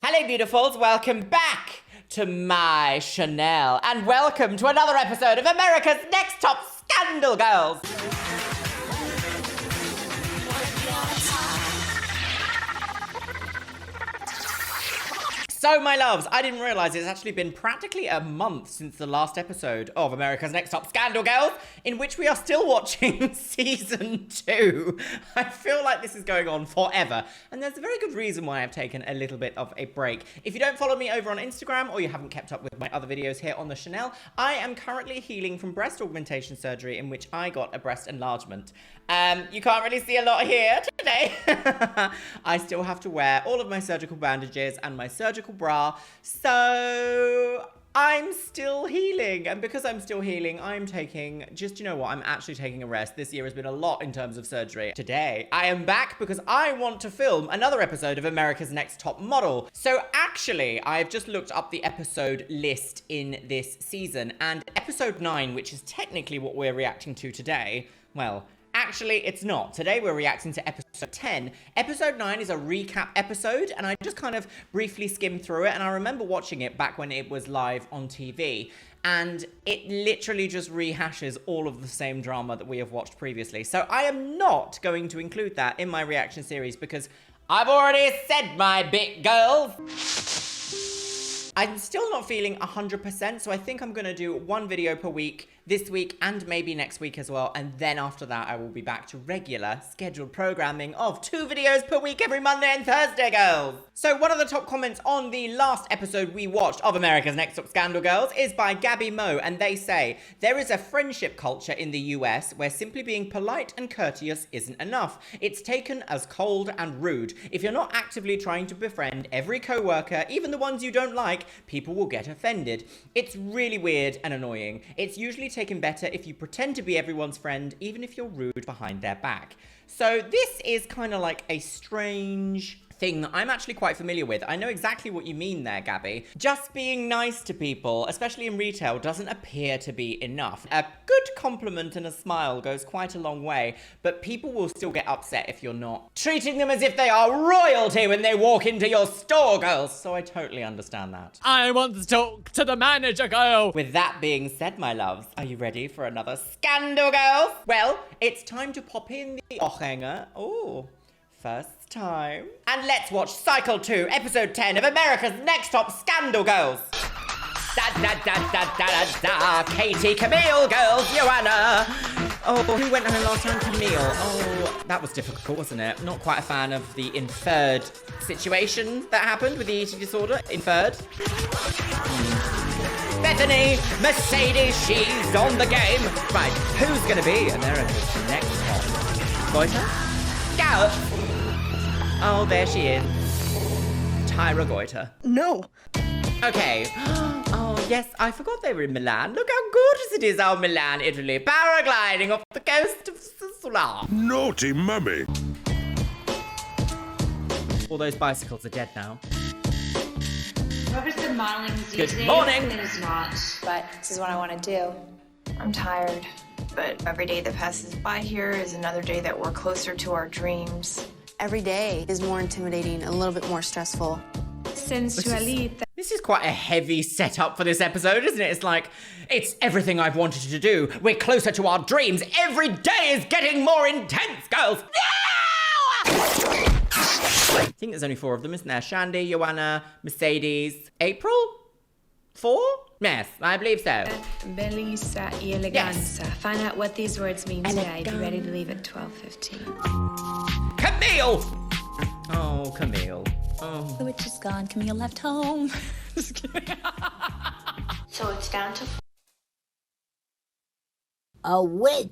Hello, beautifuls. Welcome back to my Chanel. And welcome to another episode of America's Next Top Scandal Girls. So, my loves, I didn't realise it's actually been practically a month since the last episode of America's Next Top Scandal Girls, in which we are still watching season 2. I feel like this is going on forever, and there's a very good reason why I've taken a little bit of a break. If you don't follow me over on Instagram, or you haven't kept up with my other videos here on the Chanel, I am currently healing from breast augmentation surgery, in which I got a breast enlargement. You can't really see a lot here today. I still have to wear all of my surgical bandages and my surgical bra, so I'm still healing. And because I'm still healing, I'm taking, I'm actually taking a rest. This year has been a lot in terms of surgery. Today, I am back because I want to film another episode of America's Next Top Model. So actually, I've just looked up the episode list in this season, and episode 9, which is technically what we're reacting to today, well, actually, it's not. Today, we're reacting to episode 10. Episode 9 is a recap episode, and I just kind of briefly skimmed through it, and I remember watching it back when it was live on TV, and it literally just rehashes all of the same drama that we have watched previously. So I am not going to include that in my reaction series because I've already said my bit, girls. I'm still not feeling 100%, so I think I'm gonna do one video per week this week and maybe next week as well, and then after that I will be back to regular scheduled programming of 2 videos per week every Monday and Thursday, girls. So one of the top comments on the last episode we watched of America's Next Top Scandal Girls is by Gabby Moe, and they say, there is a friendship culture in the US where simply being polite and courteous isn't enough. It's taken as cold and rude. If you're not actively trying to befriend every co-worker, even the ones you don't like, people will get offended. It's really weird and annoying. It's usually taken better if you pretend to be everyone's friend, even if you're rude behind their back. So this is kind of like a strange thing that I'm actually quite familiar with. I know exactly what you mean there, Gabby. Just being nice to people, especially in retail, doesn't appear to be enough. A good compliment and a smile goes quite a long way, but people will still get upset if you're not treating them as if they are royalty when they walk into your store, girls. So I totally understand that. I want to talk to the manager, girl. With that being said, my loves, are you ready for another scandal, girls? Well, it's time to pop in the hanger. Oh, first time. And let's watch Cycle 2, Episode 10 of America's Next Top Scandal Girls. Da da da da da da da. Katie, Camille, girls, Joanna. Oh, who went home last time? Camille. Oh, that was difficult, wasn't it? Not quite a fan of the inferred situation that happened with the eating disorder. Inferred. Bethany, Mercedes, she's on the game. Right, who's gonna be America's next top? Goiter? Go! Oh, there she is. Tyra Goiter. No. Okay. Oh, yes, I forgot they were in Milan. Look how gorgeous it is out in Milan, Italy. Paragliding off the coast of Sicily. Naughty mummy. All those bicycles are dead now. Whoever's been modeling these Good days, morning. it is not. But this is what I want to do. I'm tired, but every day that passes by here is another day that we're closer to our dreams. Every day is more intimidating, a little bit more stressful. Sensualita. This is quite a heavy setup for this episode, isn't it? It's like, it's everything I've wanted to do. We're closer to our dreams. Every day is getting more intense, girls. No! I think there's only 4 of them, isn't there? Shandi, Joanna, Mercedes, April? 4? Yes, I believe so. Bellezza y eleganza. Find out what these words mean today. Be ready to leave at 12:15. Camille! Oh, Camille. Oh. The witch is gone. Camille left home. Just kidding. So it's down to A witch.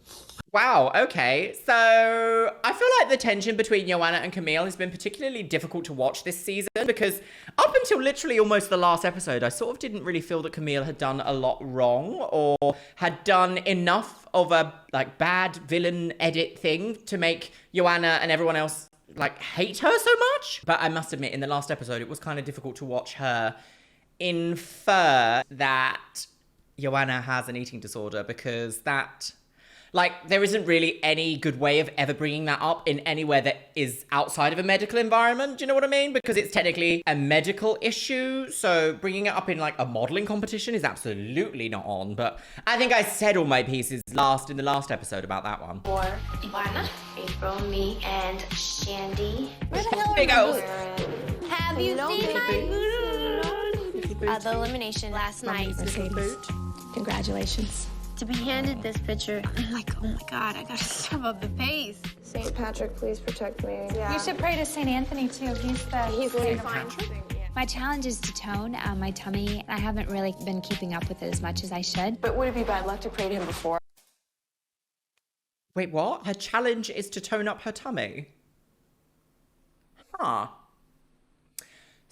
Wow, okay. So I feel like the tension between Joanna and Camille has been particularly difficult to watch this season because up until literally almost the last episode, I sort of didn't really feel that Camille had done a lot wrong or had done enough of a like bad villain edit thing to make Joanna and everyone else like hate her so much. But I must admit, in the last episode, it was kind of difficult to watch her infer that Joanna has an eating disorder because that Like, there isn't really any good way of ever bringing that up in anywhere that is outside of a medical environment. Do you know what I mean? Because it's technically a medical issue. So bringing it up in like a modeling competition is absolutely not on. But I think I said all my pieces in the last episode about that one. For Ivana, April, me, and Shandi. Where the hell Big O's. Have you seen my the elimination last night? Congratulations. To be handed this picture, I'm like, oh my God, I gotta serve up the face. St. Patrick, please protect me. You should pray to St. Anthony too. He's He's fine. My challenge is to tone my tummy. I haven't really been keeping up with it as much as I should. But would it be bad luck to pray to him before? Wait, what? Her challenge is to tone up her tummy? Huh.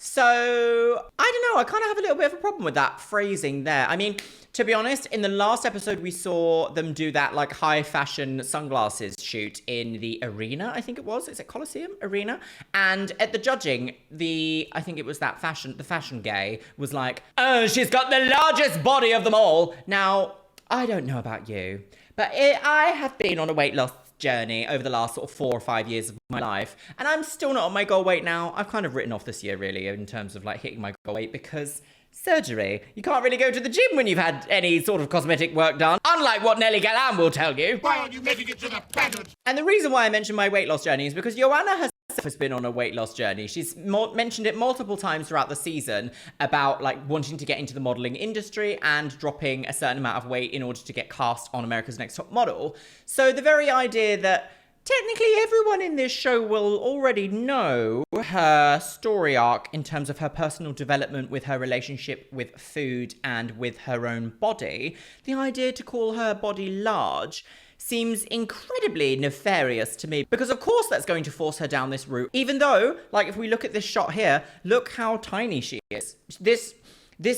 So, I don't know, I kind of have a little bit of a problem with that phrasing there. I mean, to be honest, in the last episode, we saw them do that, like, high fashion sunglasses shoot in the arena, I think it was. Is it Coliseum? Arena? And at the judging, I think it was the fashion gay was like, oh, she's got the largest body of them all. Now, I don't know about you, but I have been on a weight loss journey over the last sort of 4 or 5 years of my life, and I'm still not on my goal weight now. I've kind of written off this year, really, in terms of like hitting my goal weight, because surgery, you can't really go to the gym when you've had any sort of cosmetic work done, unlike what Nelly Galan will tell you. Why aren't you making it to the pageant? And the reason why I mentioned my weight loss journey is because Joanna herself has been on a weight loss journey. She's mentioned it multiple times throughout the season about like wanting to get into the modeling industry and dropping a certain amount of weight in order to get cast on America's Next Top Model. So the very idea that technically everyone in this show will already know her story arc in terms of her personal development with her relationship with food and with her own body, the idea to call her body large seems incredibly nefarious to me, because of course that's going to force her down this route, even though, like, if we look at this shot here, look how tiny she is. This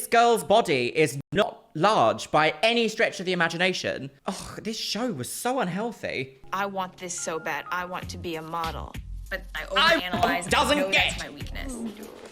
girl's body is not large by any stretch of the imagination. Oh, this show was so unhealthy. I want this so bad. I want to be a model. But I I overanalyze. doesn't I know get. that's my weakness.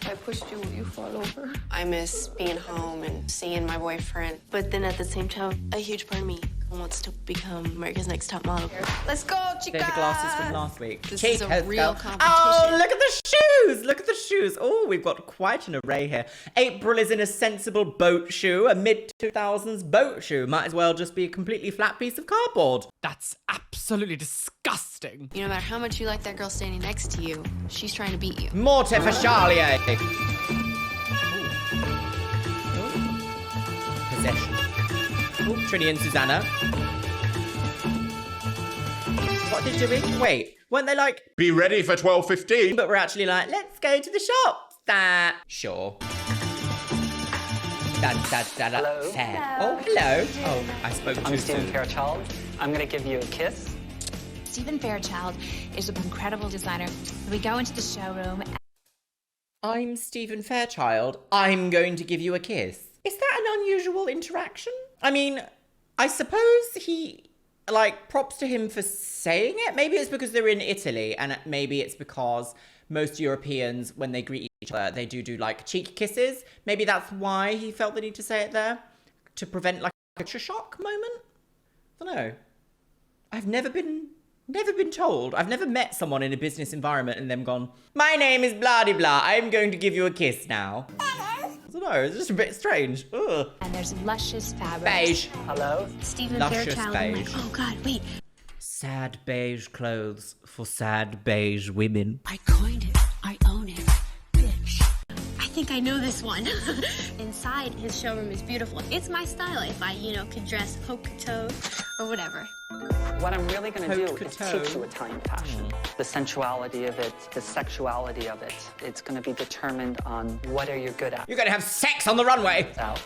If I pushed you, will you fall over? I miss being home and seeing my boyfriend. But then at the same time, a huge part of me wants to become America's Next Top Model. Let's go, chica! They're the glasses from last week. This is a Chicas, real go. competition. Oh, look at the shoes! Look at the shoes. Oh, we've got quite an array here. April is in a sensible boat shoe, a mid-2000s boat shoe. Might as well just be a completely flat piece of cardboard. That's absolutely disgusting. No matter how much you like that girl standing next to you, she's trying to beat you. Morte for Charlier. Possession. Oh, Trini and Susanna. What are they doing? Wait, weren't they like, Be ready for 12:15. but we're actually like, let's go to the shop. Sure. Hello. Fair. Oh, hello. Oh, I spoke I'm too Stephen soon. Fairchild. I'm gonna give you a kiss. Stephen Fairchild is an incredible designer. We go into the showroom. I'm Stephen Fairchild. I'm going to give you a kiss. Is that an unusual interaction? I mean, I suppose props to him for saying it. Maybe it's because they're in Italy, and maybe it's because most Europeans, when they greet each other, they do like cheek kisses. Maybe that's why he felt the need to say it there, to prevent like a shock moment. I don't know. I've never been told. I've never met someone in a business environment and them gone, my name is blah de blah. I'm going to give you a kiss now. I don't know. It's just a bit strange. Ugh. And there's luscious fabrics. Beige. Hello. Stephen Luscious Fairchild. I'm like, beige. oh God, wait. Sad beige clothes for sad beige women. I coined it. I own it. Bitch. I think I know this one. Inside, his showroom is beautiful. It's my style if I, could dress haute couture or whatever. What I'm really gonna do Haute is couture. teach you Italian fashion. The sensuality of it, the sexuality of it. It's gonna be determined on what are you good at You're going to have sex on the runway. out,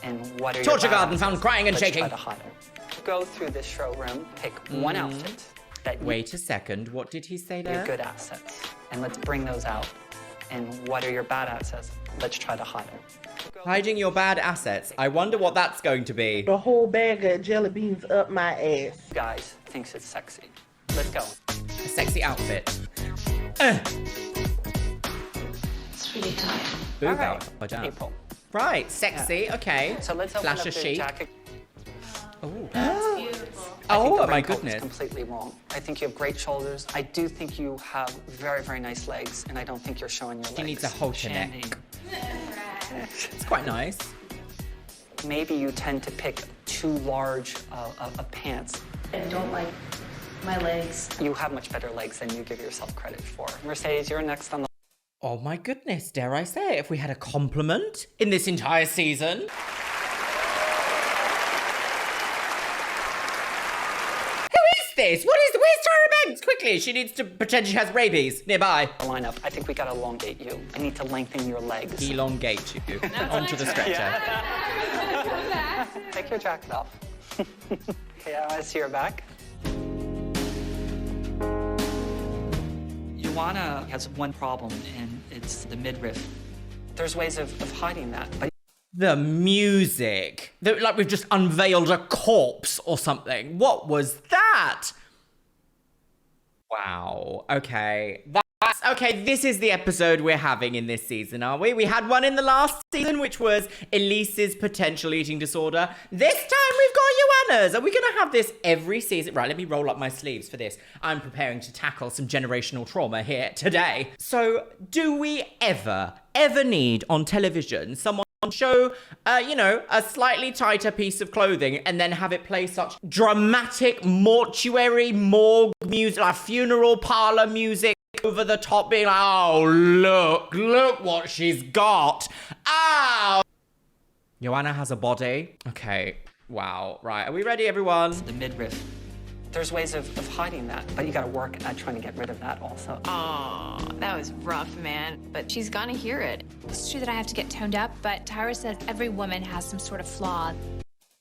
and what are your Torture bad garden found assets. crying and Let's shaking. try to hide it. Go through this showroom, pick one outfit that you Wait a second. What did he say your there? good assets, and let's bring those out. And what are your bad assets? Let's try to hide them. Hiding your bad assets. I wonder what that's going to be. The whole bag of jelly beans up my ass. Guys thinks it's sexy. Let's go. A sexy outfit. It's really tight. Boob All right, outfit. April. Right, sexy. Okay. So let's open Flash up a the sheet. jacket. Oh. I think the my raincoat goodness. is completely wrong. I think you have great shoulders. I do think you have very, very nice legs, and I don't think you're showing your legs. She needs a halter neck. It's quite nice. Maybe you tend to pick too large of pants. I don't like my legs. You have much better legs than you give yourself credit for. Mercedes, you're next on the Oh my goodness, dare I say, if we had a compliment in this entire season. This? Where's Tyra Banks? Quickly, she needs to pretend she has rabies nearby. lineup. I think we gotta elongate you. I need to lengthen your legs. Elongate you onto the stretcher. Take your jacket off. Okay, I wanna see your back. Joanna has one problem, and it's the midriff. There's ways of hiding that, but The music. Like we've just unveiled a corpse or something. What was that? Wow. Okay. Okay, this is the episode we're having in this season, are we? We had one in the last season, which was Elise's potential eating disorder. This time we've got Joanna's. Are we going to have this every season? Right, let me roll up my sleeves for this. I'm preparing to tackle some generational trauma here today. So, do we ever need on television someone show, a slightly tighter piece of clothing and then have it play such dramatic mortuary morgue music, like funeral parlor music over the top, being like, oh, look what she's got. Ow! Joanna has a body. Okay, wow, right. Are we ready, everyone? the midriff. There's ways of hiding that, but you gotta work at trying to get rid of that also. Oh, that was rough, man. But she's gonna hear it. It's true that I have to get toned up, but Tyra says every woman has some sort of flaw.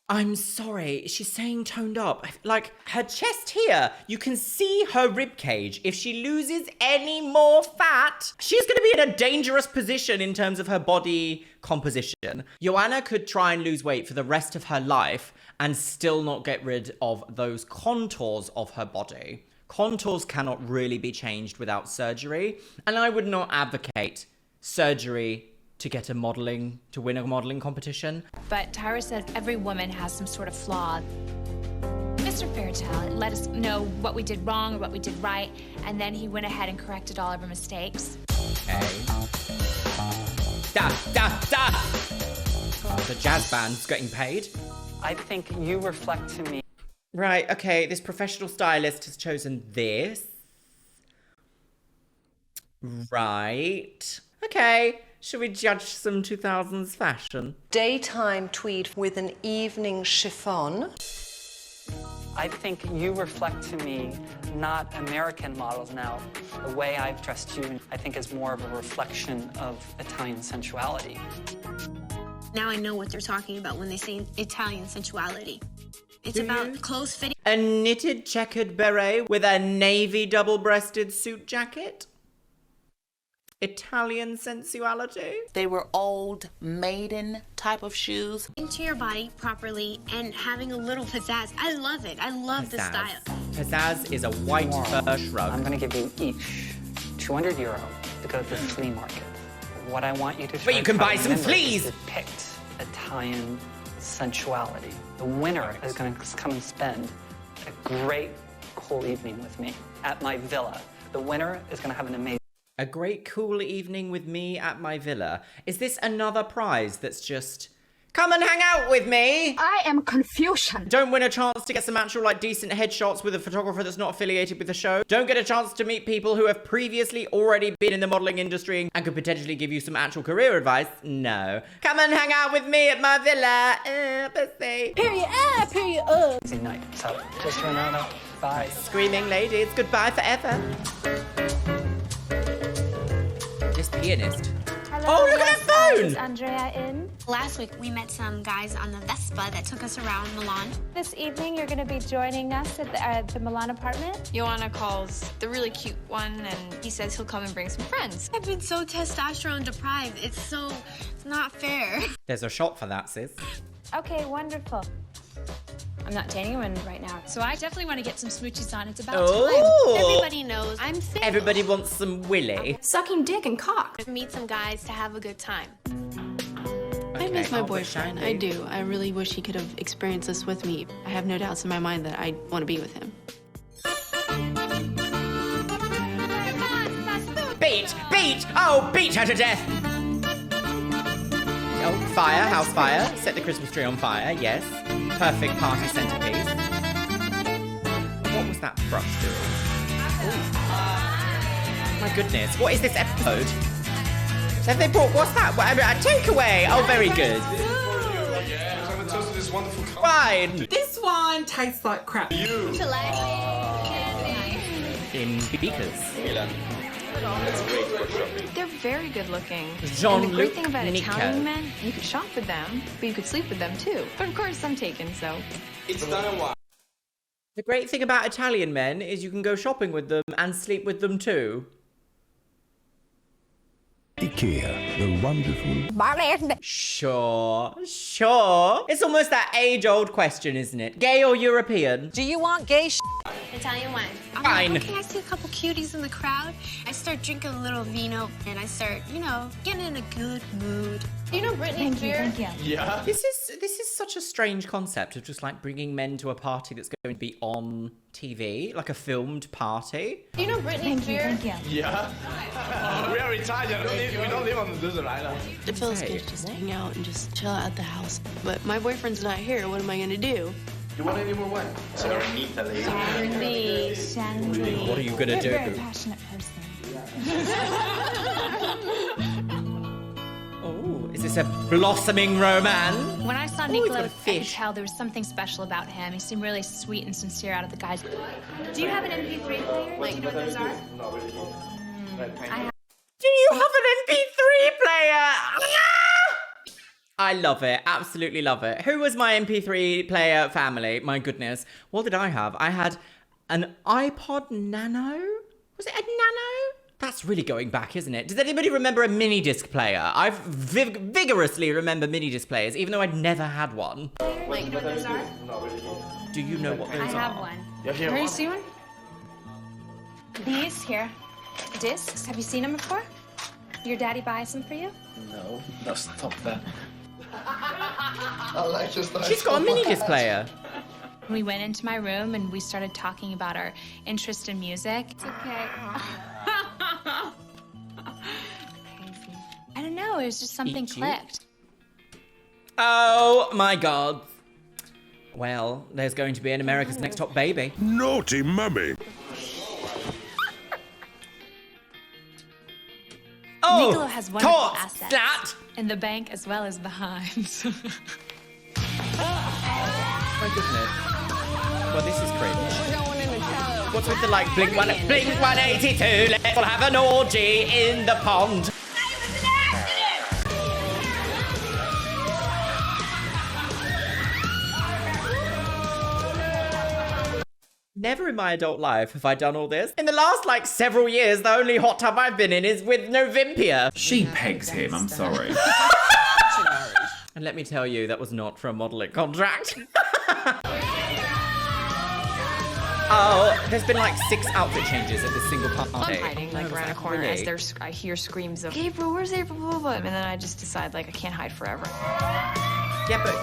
I'm sorry, she's saying toned up. Like, her chest here, you can see her rib cage. If she loses any more fat, she's gonna be in a dangerous position in terms of her body composition. Joanna could try and lose weight for the rest of her life and still not get rid of those contours of her body. Contours cannot really be changed without surgery, and I would not advocate surgery to win a modeling competition. But Tyra says every woman has some sort of flaw. Mr. Fairchild let us know what we did wrong or what we did right, and then he went ahead and corrected all of our mistakes. Okay. The jazz band's getting paid. I think you reflect to me. Right, okay, this professional stylist has chosen this. Right. Okay, should we judge some 2000s fashion? Daytime tweed with an evening chiffon. I think you reflect to me not American models now. The way I've dressed you, I think, is more of a reflection of Italian sensuality. Now I know what they're talking about when they say Italian sensuality. It's about close fitting. A knitted checkered beret with a navy double-breasted suit jacket? Italian sensuality? They were old maiden type of shoes. Into your body properly and having a little pizzazz. I love it. I love the style. Pizzazz is a white fur shrug. I'm gonna give you each 200 euro to go to the flea market. What I want you to But you can buy some fleas! Depict Italian sensuality. The winner is gonna come and spend a great, cool evening with me at my villa. The winner is gonna have an amazing A great cool evening with me at my villa. Is this another prize that's just, come and hang out with me? I am confusion. Don't win a chance to get some actual, decent headshots with a photographer that's not affiliated with the show. Don't get a chance to meet people who have previously already been in the modeling industry and could potentially give you some actual career advice. No. Come and hang out with me at my villa. Pussy. Period. Easy night. So just remember, bye. Screaming ladies, goodbye forever. This pianist. Hello, Oh, look at that phone! Is Andrea in? Last week, we met some guys on the Vespa that took us around Milan. This evening, you're going to be joining us at the Milan apartment. Joanna calls the really cute one, and he says he'll come and bring some friends. I've been so testosterone deprived. It's not fair. There's a shot for that, sis. Okay, wonderful. I'm not dating anyone right now. So I definitely want to get some smoochies on. It's about Oh. Everybody knows I'm single. Everybody wants some Willy. Sucking dick and cock. Meet some guys to have a good time. Okay. miss my Oh, but boyfriend. Shandi. I do. I really wish he could have experienced this with me. I have no doubts in my mind that I want to be with him. Beat! Beat! Oh, beat her to death! Oh, fire, house fire. Set the Christmas tree on fire, yes. Perfect party centerpiece. What was that brush doing? My goodness, what is this episode? Have they brought, what's that? What, a takeaway! Oh, very good. Fine. This one tastes like crap. In beakers. They're very good looking. And the Jean-Luc great thing about Nico. Italian men, you could shop with them, but you could sleep with them too. But of course, I'm taken, so. It's done a while. The great thing about Italian men is you can go shopping with them and sleep with them too. IKEA, the wonderful... Sure. It's almost that age-old question, isn't it? Gay or European? Do you want gay Italian wine. Fine. Okay, I see a couple cuties in the crowd. I start drinking a little vino, and I start, getting in a good mood. You know Britney Spears? Yeah. This is such a strange concept of just like bringing men to a party that's going to be on TV, like a filmed party. You know Britney Spears? Yeah. We are Italian. We don't live on the desert island. It feels good just to hang out and just chill out at the house. But my boyfriend's not here. What am I gonna do? You want any more wine? Serenita, lady. Shandi, Shandi. What are you gonna do? You're a very passionate person. Oh, is this a blossoming romance? When I saw Ooh, he's got Nicola, a I could fish. tell there was something special about him. He seemed really sweet and sincere out of the guys. Do you have an MP3 player? Do you know what those are? Do you have an MP3 player? I love it. Absolutely love it. Who was my MP3 player family? My goodness. What did I have? I had an iPod Nano. Was it a Nano? That's really going back, isn't it? Does anybody remember a mini disc player? I vigorously remember mini disc players, even though I'd never had one. Like, you know what those are? Do you know what those are? I have one. Here you see one? These here, discs. Have you seen them before? Your daddy buys them for you? No, stop that. She's got a mini disc player. We went into my room and we started talking about our interest in music. It's okay. Crazy. I don't know, it was just something Eat you? clicked. Oh my god. Well, there's going to be an America's Next Top Baby. Naughty mummy. Oh, Nicola has wonderful caught assets. that. In the bank as well as behind. My goodness. Well, this is cringe. What's with the like blink 182? Let's all have an orgy in the pond. Never in my adult life have I done all this. In the last, like, several years, the only hot tub I've been in is with Novimpia. She pegs him, I'm sorry. And let me tell you, that was not for a modelling contract. Oh, there's been like 6 outfit changes at this single party. I'm hiding like around a corner as I hear screams of April, where's April, blah, blah, blah. And then I just decide like I can't hide forever. Yeah, but...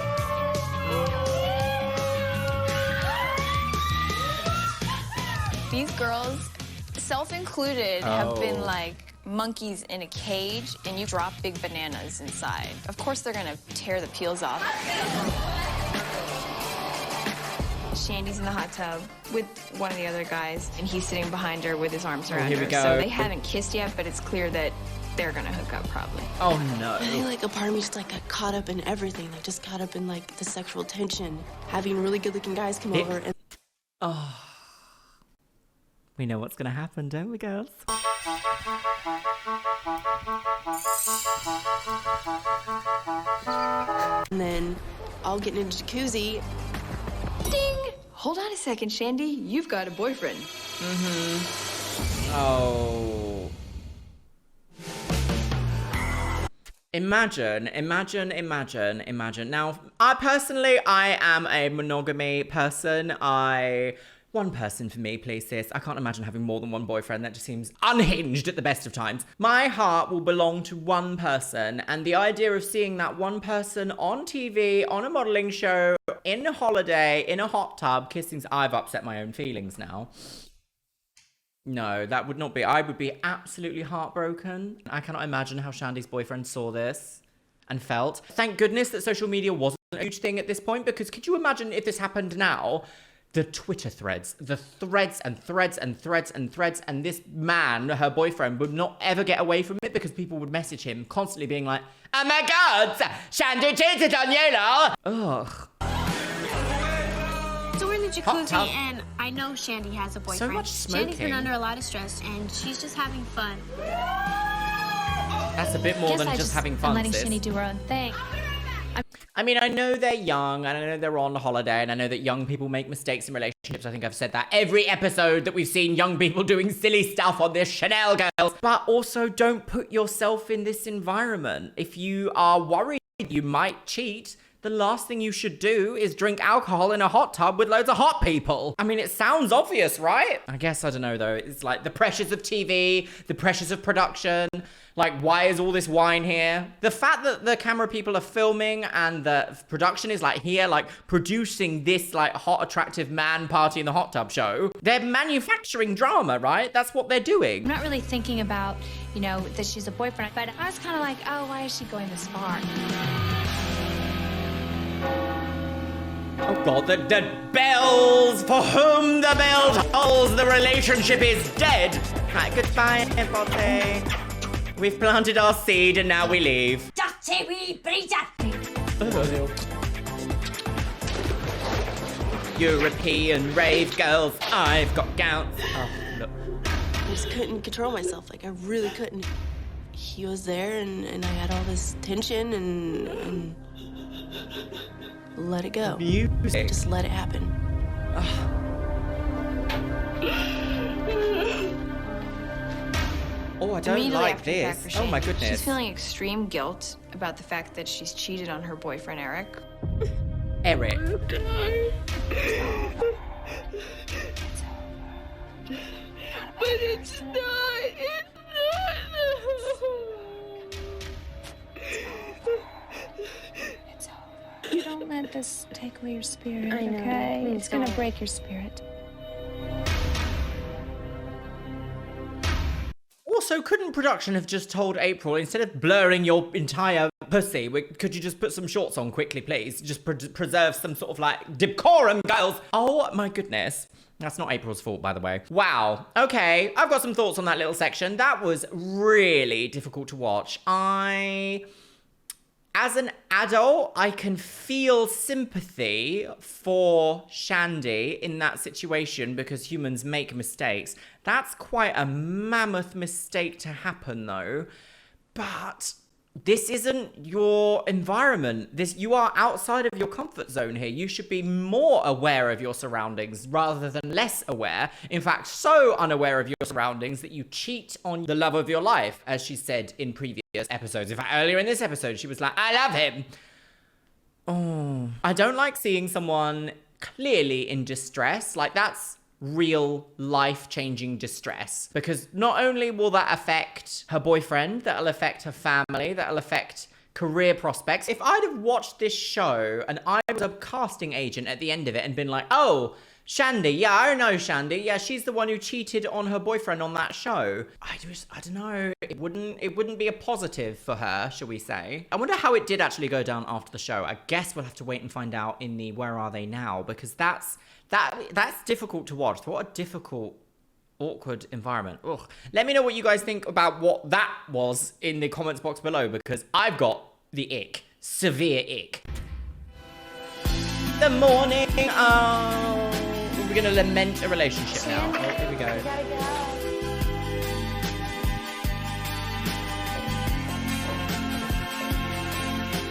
These girls, self-included, have been like monkeys in a cage, and you drop big bananas inside. Of course they're gonna tear the peels off. Shandy's in the hot tub with one of the other guys, and he's sitting behind her with his arms around here we her. go. So they haven't kissed yet, but it's clear that they're gonna hook up probably. Oh no. I feel like a part of me just like got caught up in everything. Like just caught up in like the sexual tension. Having really good looking guys come over and Oh. We know what's gonna happen, don't we, girls? then I'll get into the jacuzzi. Ding! Hold on a second, Shandy. You've got a boyfriend. Oh. Imagine. Now, I am a monogamy person. I One person for me, please, sis. I can't imagine having more than one boyfriend. That just seems unhinged at the best of times. My heart will belong to one person, and the idea of seeing that one person on TV, on a modelling show, in a holiday, in a hot tub, kissing... I've upset my own feelings now. No, that would not be... I would be absolutely heartbroken. I cannot imagine how Shandi's boyfriend saw this and felt. Thank goodness that social media wasn't a huge thing at this point, because could you imagine if this happened now? The Twitter threads, the threads and threads and threads and threads, and this man, her boyfriend, would not ever get away from it because people would message him constantly being like, oh my god, Shandi cheated on you, lol. Ugh. So we're in the jacuzzi, and I know Shandi has a boyfriend. So much smoking. Shandi's been under a lot of stress, and she's just having fun. That's a bit more than just having fun, letting sis. Shandi do her own thing. I mean, I know they're young, and I know they're on holiday, and I know that young people make mistakes in relationships. I think I've said that every episode that we've seen young people doing silly stuff on this Chanel girls. But also, don't put yourself in this environment. If you are worried you might cheat, the last thing you should do is drink alcohol in a hot tub with loads of hot people. I mean, it sounds obvious, right? I guess, I don't know, though. It's like the pressures of TV, the pressures of production. Like, why is all this wine here? The fact that the camera people are filming and the production is like here, like producing this like hot, attractive man party in the hot tub show. They're manufacturing drama, right? That's what they're doing. I'm not really thinking about, you know, that she's a boyfriend, but I was kind of like, oh, why is she going this far? Oh god, the bells, for whom the bell tolls, the relationship is dead. Right, goodbye, everybody. We've planted our seed and now we leave. Dirty wee breeder! European rave girls, I've got gowns. Oh, look. I just couldn't control myself. Like, I really couldn't. He was there, and I had all this tension, and let it go. Music. Just let it happen. Oh, I don't like this. Oh my goodness. She's feeling extreme guilt about the fact that she's cheated on her boyfriend, Eric. Eric. But it's not. You don't let this take away your spirit, I know. okay? Please It's gonna don't. break your spirit. Also, couldn't production have just told April, instead of blurring your entire pussy, could you just put some shorts on quickly, please? Just preserve some sort of, like, decorum, girls. Oh, my goodness. That's not April's fault, by the way. Wow. Okay, I've got some thoughts on that little section. That was really difficult to watch. As an adult, I can feel sympathy for Shandi in that situation because humans make mistakes. That's quite a mammoth mistake to happen, though. But this isn't your environment. You are outside of your comfort zone here. You should be more aware of your surroundings rather than less aware. In fact, so unaware of your surroundings that you cheat on the love of your life, as she said in previous episodes. In fact, earlier in this episode, she was like, I love him. Oh, I don't like seeing someone clearly in distress. Like, that's real life-changing distress, because not only will that affect her boyfriend, that'll affect her family, that'll affect career prospects. If I'd have watched this show and I was a casting agent at the end of it and been like, oh, Shandi, yeah, I know Shandi, yeah, she's the one who cheated on her boyfriend on that show. I don't know, it wouldn't be a positive for her, shall we say. I wonder how it did actually go down after the show. I guess we'll have to wait and find out in the Where Are They Now, because that's difficult to watch. What a difficult, awkward environment. Ugh. Let me know what you guys think about what that was in the comments box below, because I've got the ick. Severe ick. The morning. Oh, we're going to lament a relationship now. Oh, here we go.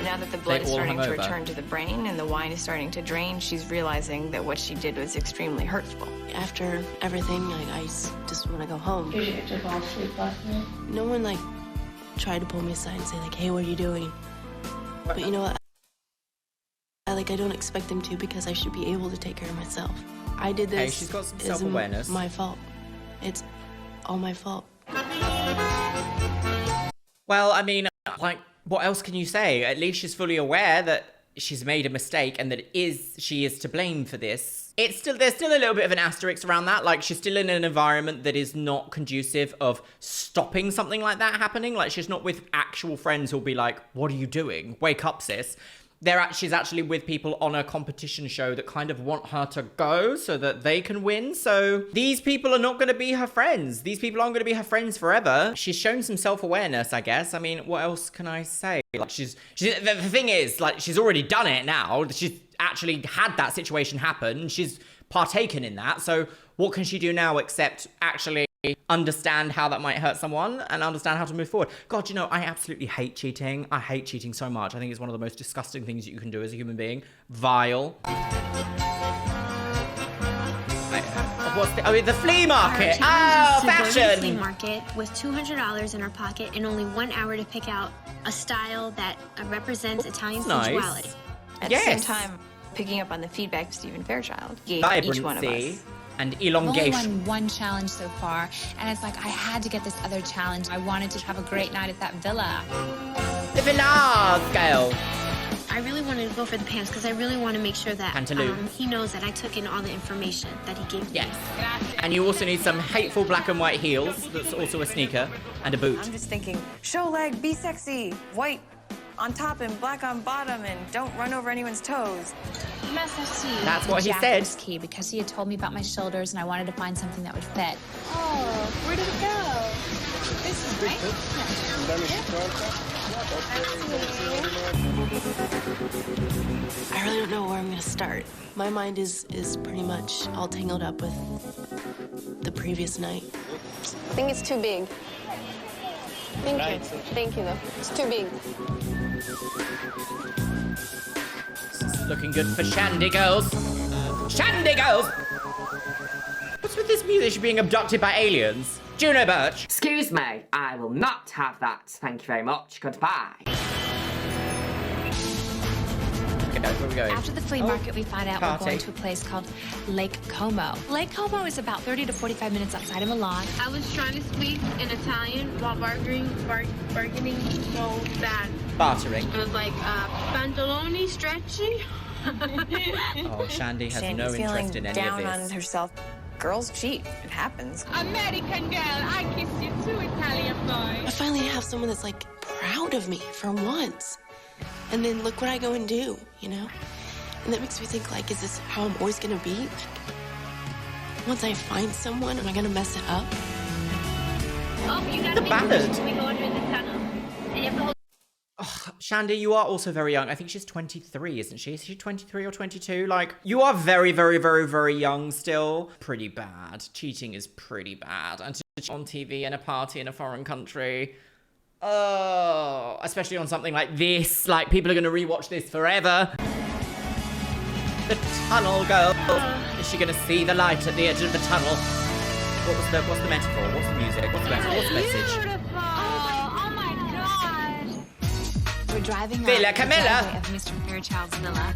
Now that the blood is starting to return to the brain and the wine is starting to drain, she's realizing that what she did was extremely hurtful. After everything, I just want to go home. Did you get to fall asleep last night? No one, tried to pull me aside and say, hey, what are you doing? But you know what? I like I don't expect them to because I should be able to take care of myself. I did this. Hey, she's got some self-awareness. My fault. It's all my fault. Well, I mean, like, what else can you say? At least she's fully aware that she's made a mistake and that she is to blame for this. There's still a little bit of an asterisk around that. Like, she's still in an environment that is not conducive of stopping something like that happening. Like, she's not with actual friends who'll be like, what are you doing? Wake up, sis. She's actually with people on a competition show that kind of want her to go so that they can win. So these people are not going to be her friends. These people aren't going to be her friends forever. She's shown some self-awareness, I guess. I mean, what else can I say? Like, the thing is, like, she's already done it now. She's actually had that situation happen. She's partaken in that. So what can she do now except actually understand how that might hurt someone and understand how to move forward? God, you know, I absolutely hate cheating. I hate cheating so much. I think it's one of the most disgusting things that you can do as a human being. Vile. The flea market. Oh, fashion. Go to the flea market with $200 in her pocket and only 1 hour to pick out a style that represents Italian sensuality. At the same time, picking up on the feedback Stephen Fairchild gave each one of us. And elongation. I've only won one challenge so far, and it's like I had to get this other challenge. I wanted to have a great night at that villa. The villa, girl. I really wanted to go for the pants because I really want to make sure that he knows that I took in all the information that he gave me. Yes. And you also need some hateful black and white heels. That's also a sneaker and a boot. I'm just thinking, show leg, be sexy, white on top and black on bottom, and don't run over anyone's toes. That's what he jacket said. Was key because he had told me about my shoulders, and I wanted to find something that would fit. Oh, where did it go? This is right. I really don't know where I'm going to start. My mind is pretty much all tangled up with the previous night. I think it's too big. Thank you. Thank you, though. It's too big. Looking good for Shandi girls. Shandi girls! What's with this music? She's being abducted by aliens. Juno Birch. Excuse me, I will not have that. Thank you very much. Goodbye. Okay, where are we going? After the flea market, we find out we're going to a place called Lake Como. Lake Como is about 30 to 45 minutes outside of Milan. I was trying to speak in Italian while bargaining so bad. Bartering. It was like, pantaloni stretchy. Oh, Shandi has no interest in any of down this. on herself. Girls cheat. It happens. American girl, I kissed you too, Italian boy. I finally have someone that's like proud of me for once. And then look what I go and do, you know? And that makes me think, like, is this how I'm always gonna be? Like, once I find someone, am I gonna mess it up? Oh, you gotta The ballad. We go under the tunnel. And you have to hold. Oh, Shandi, you are also very young. I think she's 23, isn't she? Is she 23 or 22? Like, you are very, very, very, very young still. Pretty bad. Cheating is pretty bad. And to cheat on TV in a party in a foreign country. Oh, especially on something like this. Like, people are going to rewatch this forever. The tunnel girl. Is she going to see the light at the edge of the tunnel? What's the metaphor? What's the music? What's the metaphor? What's the message? Oh my God. We're driving Villa up the Camilla. driveway of Mr. Fairchild's villa.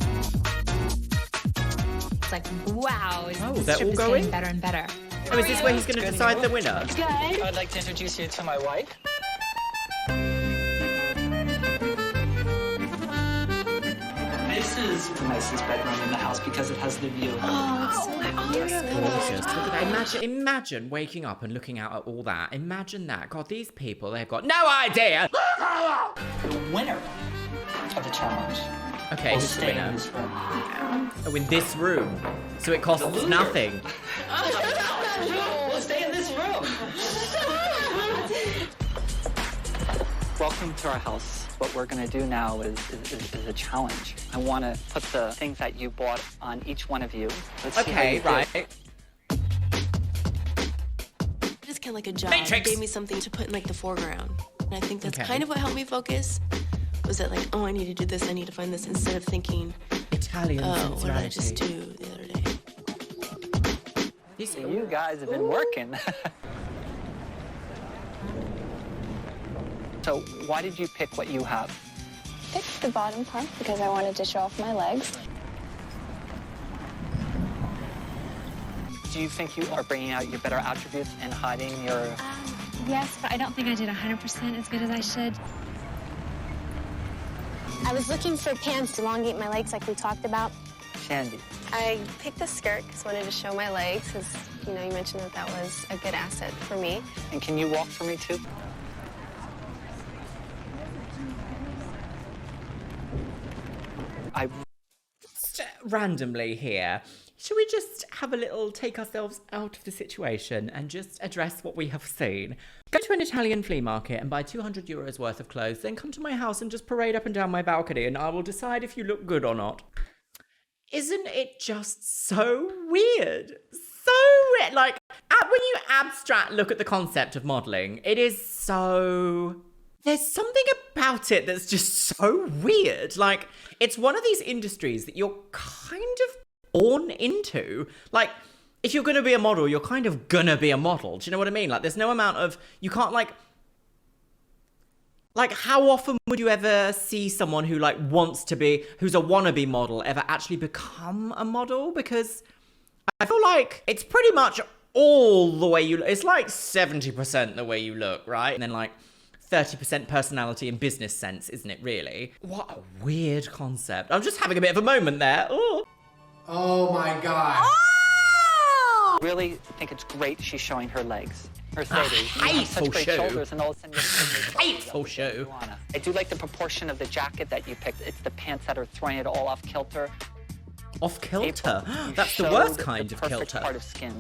It's like, wow, this they're trip all is going? getting better and better. Oh, is this where he's going to decide the winner? Good. I'd like to introduce you to my wife. This is the nicest bedroom in the house because it has the view. Oh, it's so Gorgeous. Look at that. Imagine waking up and looking out at all that. Imagine that. God, these people, they've got no idea. The winner of the challenge. Okay, will who's the stay in winner? this room. Oh, in this room. So it costs nothing. We'll stay in this room. Welcome to our house. What we're going to do now is a challenge. I want to put the things that you bought on each one of you. Let's see how you Okay, right. did. It's kind of like a job. Matrix. It gave me something to put in, like, the foreground. And I think that's Okay. kind of what helped me focus. Was that, like, oh, I need to do this, I need to find this, instead of thinking, Italian oh, what did I just sensuality. do the other day? You guys have been working. So why did you pick what you have? the bottom part because I wanted to show off my legs. Do you think you are bringing out your better attributes and hiding your... Yes, but I don't think I did 100% as good as I should. I was looking for pants to elongate my legs like we talked about. Shandi. I picked a skirt because I wanted to show my legs because, you know, you mentioned that that was a good asset for me. And can you walk for me, too? Just randomly here, should we just have a little take ourselves out of the situation and just address what we have seen? Go to an Italian flea market and buy 200 euros worth of clothes, then come to my house and just parade up and down my balcony and I will decide if you look good or not. Isn't it just so weird? So weird. Like, when you abstract look at the concept of modelling, it is so... There's something about it that's just so weird. Like, it's one of these industries that you're kind of born into. Like, if you're going to be a model, you're kind of gonna be a model. Do you know what I mean? Like, there's no amount of... You can't, like, how often would you ever see someone who, like, wants to be... Who's a wannabe model ever actually become a model? Because I feel like it's pretty much all the way you... It's, like, 70% the way you look, right? And then, like... 30% personality and business sense, isn't it, really? What a weird concept. I'm just having a bit of a moment there. Ooh. Oh my god. I really think it's great she's showing her legs. Mercedes, you have such great shoulders and all of a sudden you're hateful show. I do like the proportion of the jacket that you picked. It's the pants that are throwing it all off kilter. Off kilter? That's the worst kind of kilter. Perfect part of skin.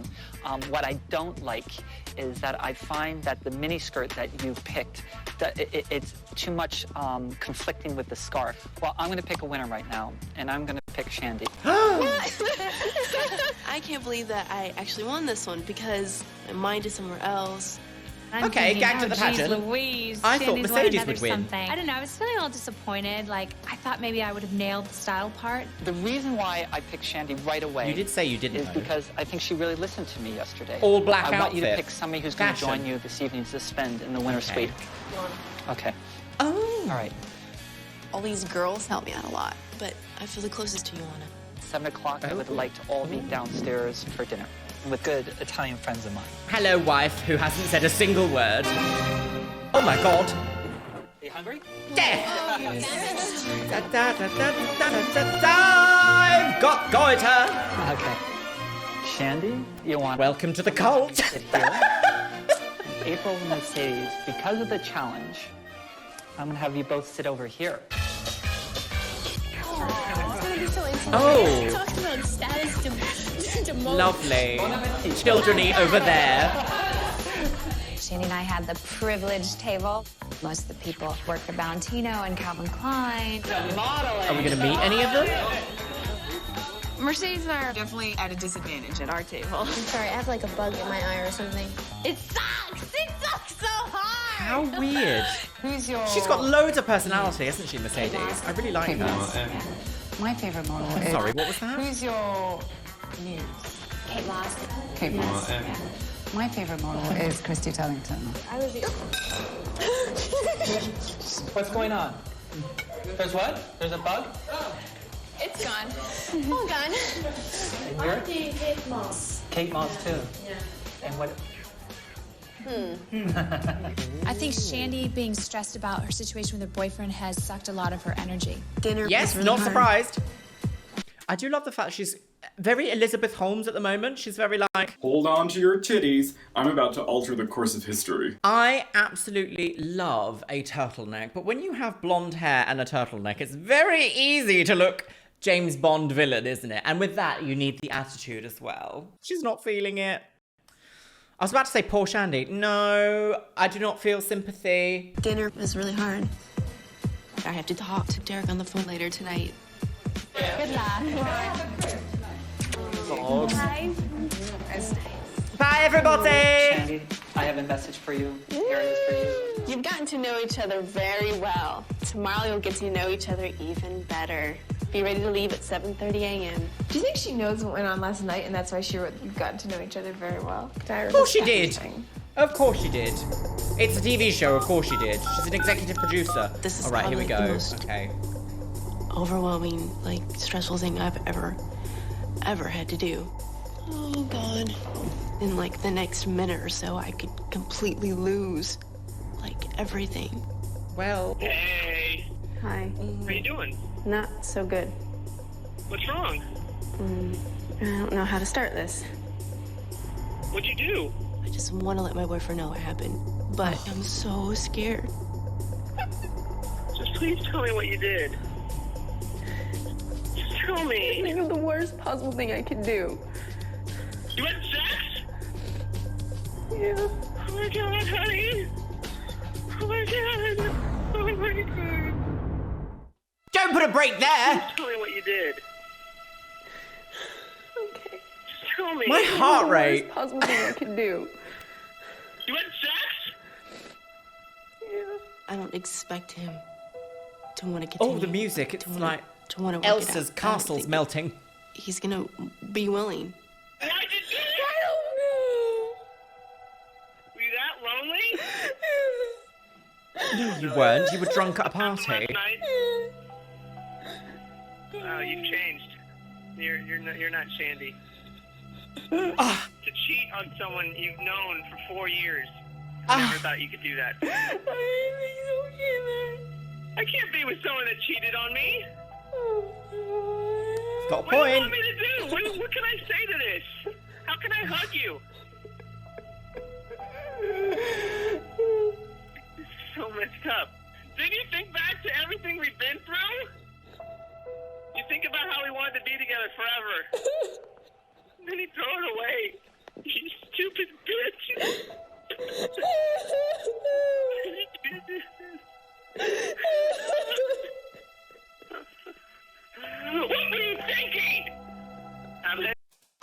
What I don't like is that I find that the mini skirt that you picked, that it's too much conflicting with the scarf. Well, I'm gonna pick a winner right now, and I'm gonna pick Shandi. I can't believe that I actually won this one because my mind is somewhere else. Okay, gagged at the pageant. Louise, I thought Mercedes would win. I don't know, I was feeling a little disappointed. Like, I thought maybe I would have nailed the style part. The reason why I picked Shandi right away... You did say you didn't, is because I think she really listened to me yesterday. All black outfit. I want you to pick somebody who's going to join you this evening to spend in the winter suite. Okay. Oh. All right. All these girls help me out a lot, but I feel the closest to you, Anna. 7 o'clock, I would like to all meet downstairs for dinner with good Italian friends of mine. Hello, wife, who hasn't said a single word. Oh my god. Are you hungry? Death! I've got goiter! Okay. Shandi, you want... Welcome to the cult! Sit here. April and Mercedes, because of the challenge, I'm gonna have you both sit over here. Oh! Talk about status Lovely. Children-y over there. Shandi and I had the privileged table. Most of the people work for Valentino and Calvin Klein. Are we going to meet any of them? Mercedes and I are definitely at a disadvantage at our table. I'm sorry, I have like a bug in my eye or something. It sucks! It sucks so hard! How weird. Who's your... She's got loads of personality, hasn't she, Mercedes? I really like her. My favorite model is... Sorry, what was that? Who's your... Nude. Kate Moss. Kate Moss. My favorite model is Christy Tellington. I was the... What's going on? There's what? There's a bug? It's gone. Oh, gone. And you're? Kate Moss. Kate Moss, too. Yeah. And what... I think Shandi being stressed about her situation with her boyfriend has sucked a lot of her energy. Dinner Yes, was really not hard. surprised. I do love the fact she's very Elizabeth Holmes at the moment. She's very like... Hold on to your titties. I'm about to alter the course of history. I absolutely love a turtleneck, but when you have blonde hair and a turtleneck, it's very easy to look James Bond villain, isn't it? And with that, you need the attitude as well. She's not feeling it. I was about to say poor Shandi. No, I do not feel sympathy. Dinner was really hard. I have to talk to Derek on the phone later tonight. Good luck. Bye. Bye, everybody. Shandi, I have a message for you. Here it is for you. You've gotten to know each other very well. Tomorrow you'll get to know each other even better. Be ready to leave at 7:30 a.m. Do you think she knows what went on last night and that's why she got to know each other very well? Tyra, Of course she did. Of course she did. It's a TV show, of course she did. She's an executive producer. This is All right, here we probably the go. most Okay. overwhelming, like, stressful thing I've ever had to do. Oh, God. In, like, the next minute or so, I could completely lose, like, everything. Well... Hey. Hi. How you doing? Not so good. What's wrong? I don't know how to start this. What'd you do? I just want to let my boyfriend know what happened, but I'm so scared. Just please tell me what you did. Just tell me. It was the worst possible thing I could do. You had sex? Yeah. Oh my God, honey. Oh my God. Oh my God. Don't put a break there! Just tell me what you did. Okay. Just tell me. My heart rate. It was the worst possible thing I could do. You had sex? Yeah. I don't expect him to want to continue. Oh, the music. It's like to want to Elsa's castle's melting. He's gonna be willing. Why did you do it? I don't know. Were you that lonely? No, you weren't. You were drunk at a party. Oh, you've changed. You're not Shandi. Ah. To cheat on someone you've known for 4 years. I never thought you could do that. I can't be with someone that cheated on me. Got a What do you point. want me to do? What can I say to this? How can I hug you? This is so messed up. Didn't you think back to everything we've been through? You think about how we wanted to be together forever. Then you throw it away. You stupid bitch. What were you thinking?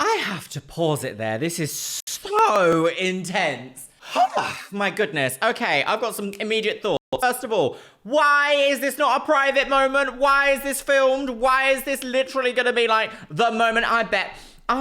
I have to pause it there. This is so intense. Oh, my goodness. Okay, I've got some immediate thoughts. First of all, why is this not a private moment? Why is this filmed? Why is this literally going to be like the moment? I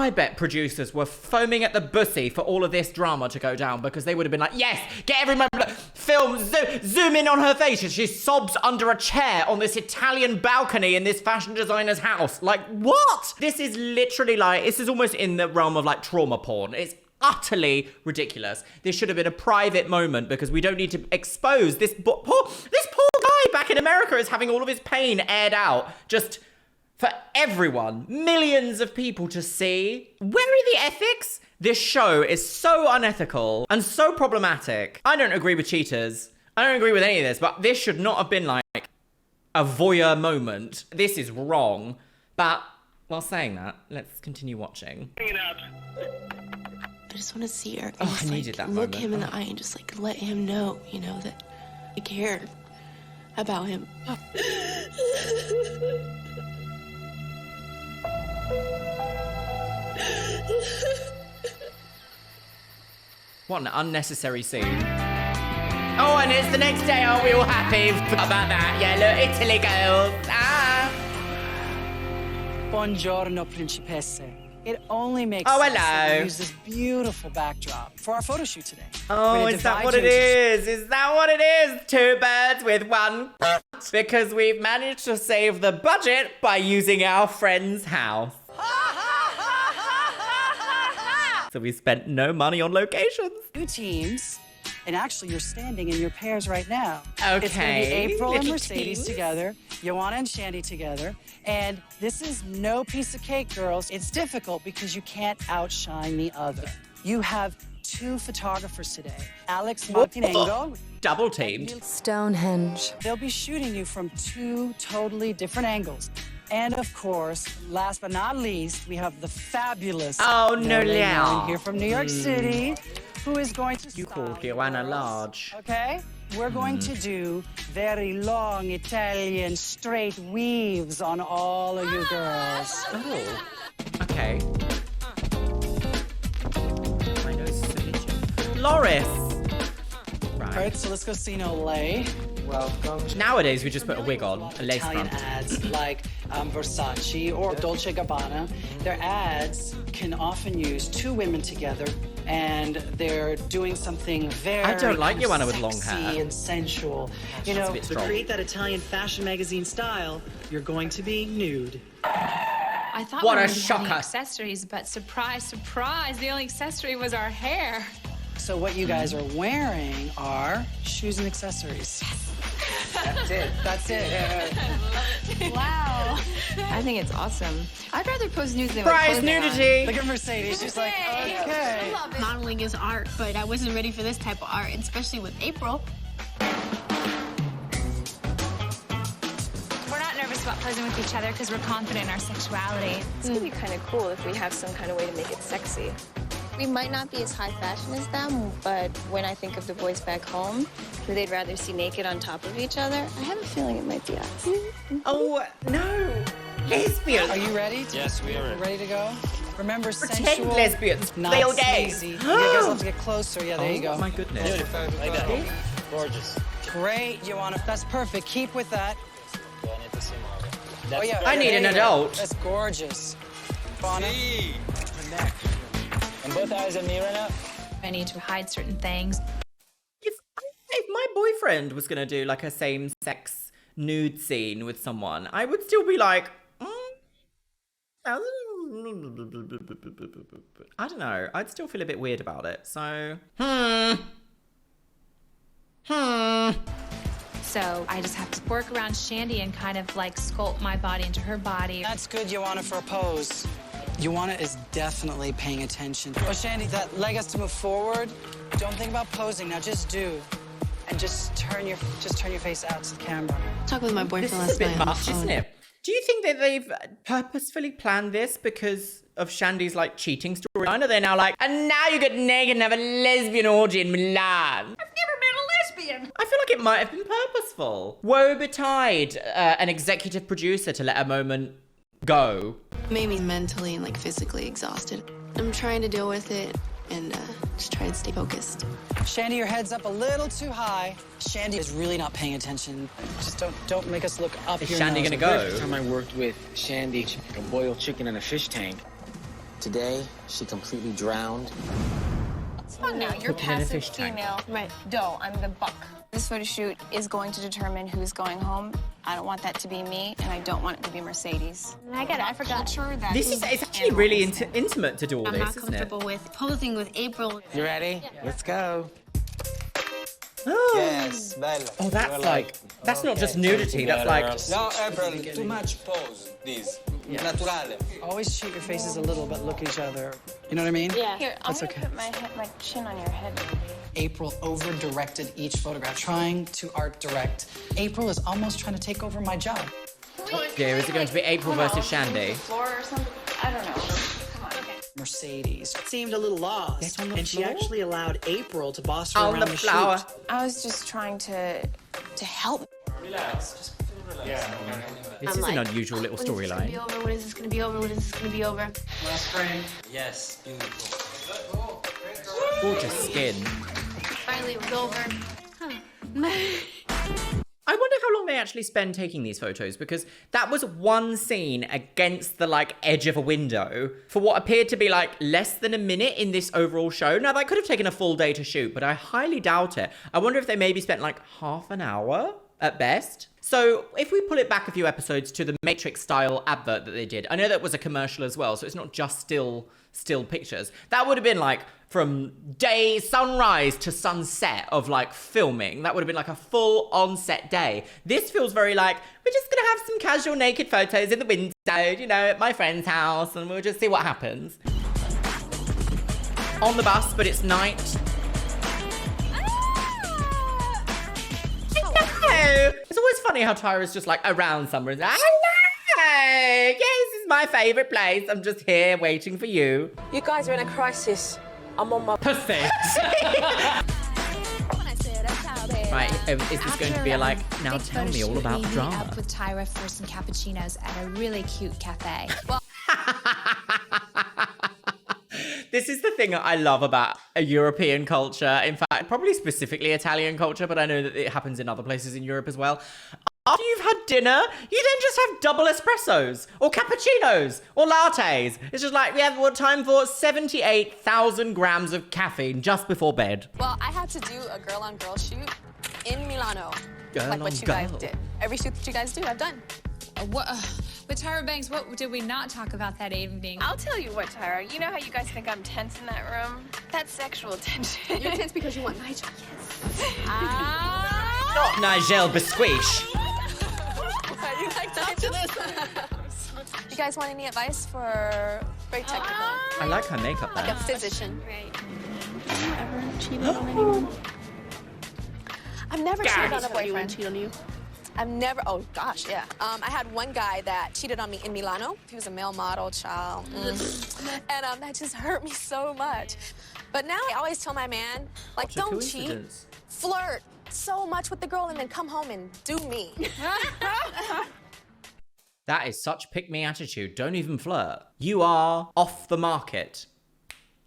bet producers were foaming at the bussy for all of this drama to go down because they would have been like, yes, get every moment, film, zoom in on her face as she sobs under a chair on this Italian balcony in this fashion designer's house. Like, what? This is literally like, this is almost in the realm of like trauma porn. It's utterly ridiculous. This should have been a private moment because we don't need to expose this poor guy back in America is having all of his pain aired out. Just for everyone, millions of people to see. Where are the ethics? This show is so unethical and so problematic. I don't agree with cheaters. I don't agree with any of this, but this should not have been like a voyeur moment. This is wrong. But while saying that, let's continue watching. I just want to see her and Oh, just, I needed that look moment. him in the eye and just like let him know, you know, that I care about him. What an unnecessary scene. Oh, and it's the next day. Aren't we all happy about that? Yeah, look, Italy girls. Ah. Buongiorno, principesse. It only makes Oh, sense that hello. we use this beautiful backdrop for our photo shoot today. Oh, We're gonna is that divide what you it into is? Is that what it is? Two birds with one. Because we've managed to save the budget by using our friend's house. So we spent no money on locations. two teams, and actually you're standing in your pairs right now. Okay, It's going to be April and little Mercedes teams. together, Joanna and Shandi together, and this is no piece of cake, girls. It's difficult because you can't outshine the other. You have two photographers today, Alex Martinengo. Double teamed. Stonehenge. They'll be shooting you from two totally different angles. And of course, last but not least, we have the fabulous Oh, no, Noelle yeah. here from New York City, who is going to You called Joanna large. Okay? We're going to do very long Italian straight weaves on all of you girls. Oh, okay. My nose is so itchy. Loris. All right, so let's go see Noelle. Welcome. Nowadays, we just put a wig on, a lace Italian front. ads like Versace or Dolce & Gabbana. Their ads can often use two women together, and they're doing something very I don't like kind of Joanna with long sexy hair. and sensual. You That's a know, bit to strong. create that Italian fashion magazine style, you're going to be nude. I thought What we a were gonna be having shocker. accessories, but surprise, surprise, the only accessory was our hair. So what you guys are wearing are shoes and accessories. That's it. That's it. Wow. I think it's awesome. I'd rather post nudes than Prize nudity. Look at Mercedes. She's like, okay. Modeling is art, but I wasn't ready for this type of art, especially with April. We're not nervous about posing with each other because we're confident in our sexuality. It's gonna be kind of cool if we have some kind of way to make it sexy. We might not be as high fashion as them, but when I think of the boys back home, who they'd rather see naked on top of each other, I have a feeling it might be us. Oh, no. Lesbians. Are you ready? Yes, we are. Ready to go? Remember, Pretend sensual, lesbians. not Real gays. sleazy. You guys have to get closer. Yeah, there you go. Oh, my goodness. Beautiful. Like that. Gorgeous. Great, Joanna. That's perfect. Keep with that. Do I need to see more? Oh, yeah. I need there an you go. adult. That's gorgeous. Fauna. And both eyes on me right now? I need to hide certain things. If my boyfriend was going to do like a same-sex nude scene with someone, I would still be like, I don't know. I'd still feel a bit weird about it. So, So I just have to work around Shandi and kind of like sculpt my body into her body. That's good, Joanna, for a pose. Joanna is definitely paying attention. Oh, Shandi, that leg has to move forward. Don't think about posing. Now just do. And just turn your face out to the camera. Talk with my this boyfriend is last a bit night on the much, phone. isn't it? Do you think that they've purposefully planned this because of Shandi's like cheating storyline? Are they now like, and now you get naked and have a lesbian orgy in Milan? I feel like it might have been purposeful. Woe betide an executive producer to let a moment go. Made me mentally and like physically exhausted. I'm trying to deal with it and just try to stay focused. Shandi, your head's up a little too high. Shandi is really not paying attention. Just don't make us look up Is here. Shandi gonna go? First time I worked with Shandi, she could boil chicken in a fish tank. Today, she completely drowned. Oh, now you're Cooking in a passive fish tank. female. Right. Doe, I'm the buck. This photo shoot is going to determine who's going home. I don't want that to be me, and I don't want it to be Mercedes. I forgot. This is it's actually really intimate to do all I'm this, not isn't it? comfortable with posing with April. You ready? Let's go. Oh. Yes, bella. Oh, that's like, that's not just nudity, that's like... No, April, too much pose, please. Naturale. Always shoot your faces a little, but look at each other. You know what I mean? Yeah. Here, I'm That's gonna okay. put my chin on your head, maybe. April over-directed each photograph, trying to art direct. April is almost trying to take over my job. Yeah, is it going to be April versus Shandi? Floor or something? I don't know. Come on. Okay. Mercedes seemed a little lost, Get on the and she floor? actually allowed April to boss her On around the the flower. shoot. I was just trying to help. Relax. This is an unusual little When is this gonna be storyline. over? When is this gonna be over? When is this gonna be over? Last frame. Yes, beautiful. Gorgeous skin. Finally, it was over. I wonder how long they actually spend taking these photos, because that was one scene against the like edge of a window for what appeared to be like less than a minute in this overall show. Now that could have taken a full day to shoot, but I highly doubt it. I wonder if they maybe spent like half an hour at best. So if we pull it back a few episodes to the Matrix style advert that they did, I know that was a commercial as well, so it's not just still pictures. That would have been like from day sunrise to sunset of like filming. That would have been like a full on-set day. This feels very like, we're just gonna have some casual naked photos in the window, you know, at my friend's house, and we'll just see what happens. On the bus, but it's night. Hello. It's always funny how Tyra's just like around somewhere and hello. Yes, this is my favorite place. I'm just here waiting for you. You guys are in a crisis. I'm on my... Perfect. Right, is this going to be a like, now tell me all about the Meet drama? up with Tyra for some cappuccinos at a really cute cafe. Well, This is the thing that I love about a European culture. In fact, probably specifically Italian culture, but I know that it happens in other places in Europe as well. After you've had dinner, you then just have double espressos or cappuccinos or lattes. It's just like we have time for 78,000 grams of caffeine just before bed. Well, I had to do a girl-on-girl shoot in Milano. Like what you guys did. Every shoot that you guys do, I've done. With Tyra Banks, what did we not talk about that evening? I'll tell you what, Tyra. You know how you guys think I'm tense in that room? That's sexual tension. You're tense because you want Nigel. Not Nigel Bisquiche. You like that? You guys want any advice for very technical? I like her makeup Like there. a physician. Right. Have you ever cheated on anyone? I've never cheated on a Anyone boyfriend. cheat on you? I've never, oh gosh, yeah. I had one guy that cheated on me in Milano. He was a male model child. And that just hurt me so much. But now I always tell my man, like, What a don't cheat. coincidence. Flirt so much with the girl and then come home and do me. That is such pick-me attitude. Don't even flirt. You are off the market.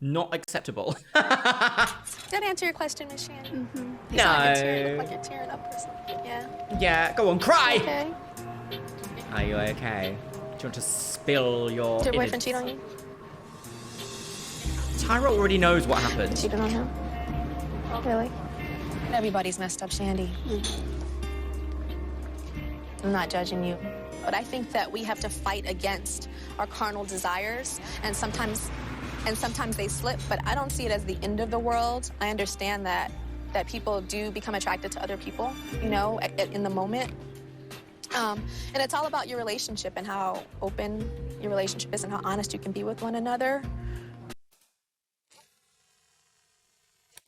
Not acceptable. Did that answer your question, Miss Shannon? No. You look like you're tearing up or something. Yeah. Yeah, go on, cry! Okay. Are you okay? Do you want to spill your Did your boyfriend innards? cheat on you? Tyra already knows what happened. Cheated on him? Really? Everybody's messed up, Shandi. I'm not judging you. But I think that we have to fight against our carnal desires, and sometimes they slip, but I don't see it as the end of the world. I understand that people do become attracted to other people, you know, in the moment. And it's all about your relationship and how open your relationship is and how honest you can be with one another.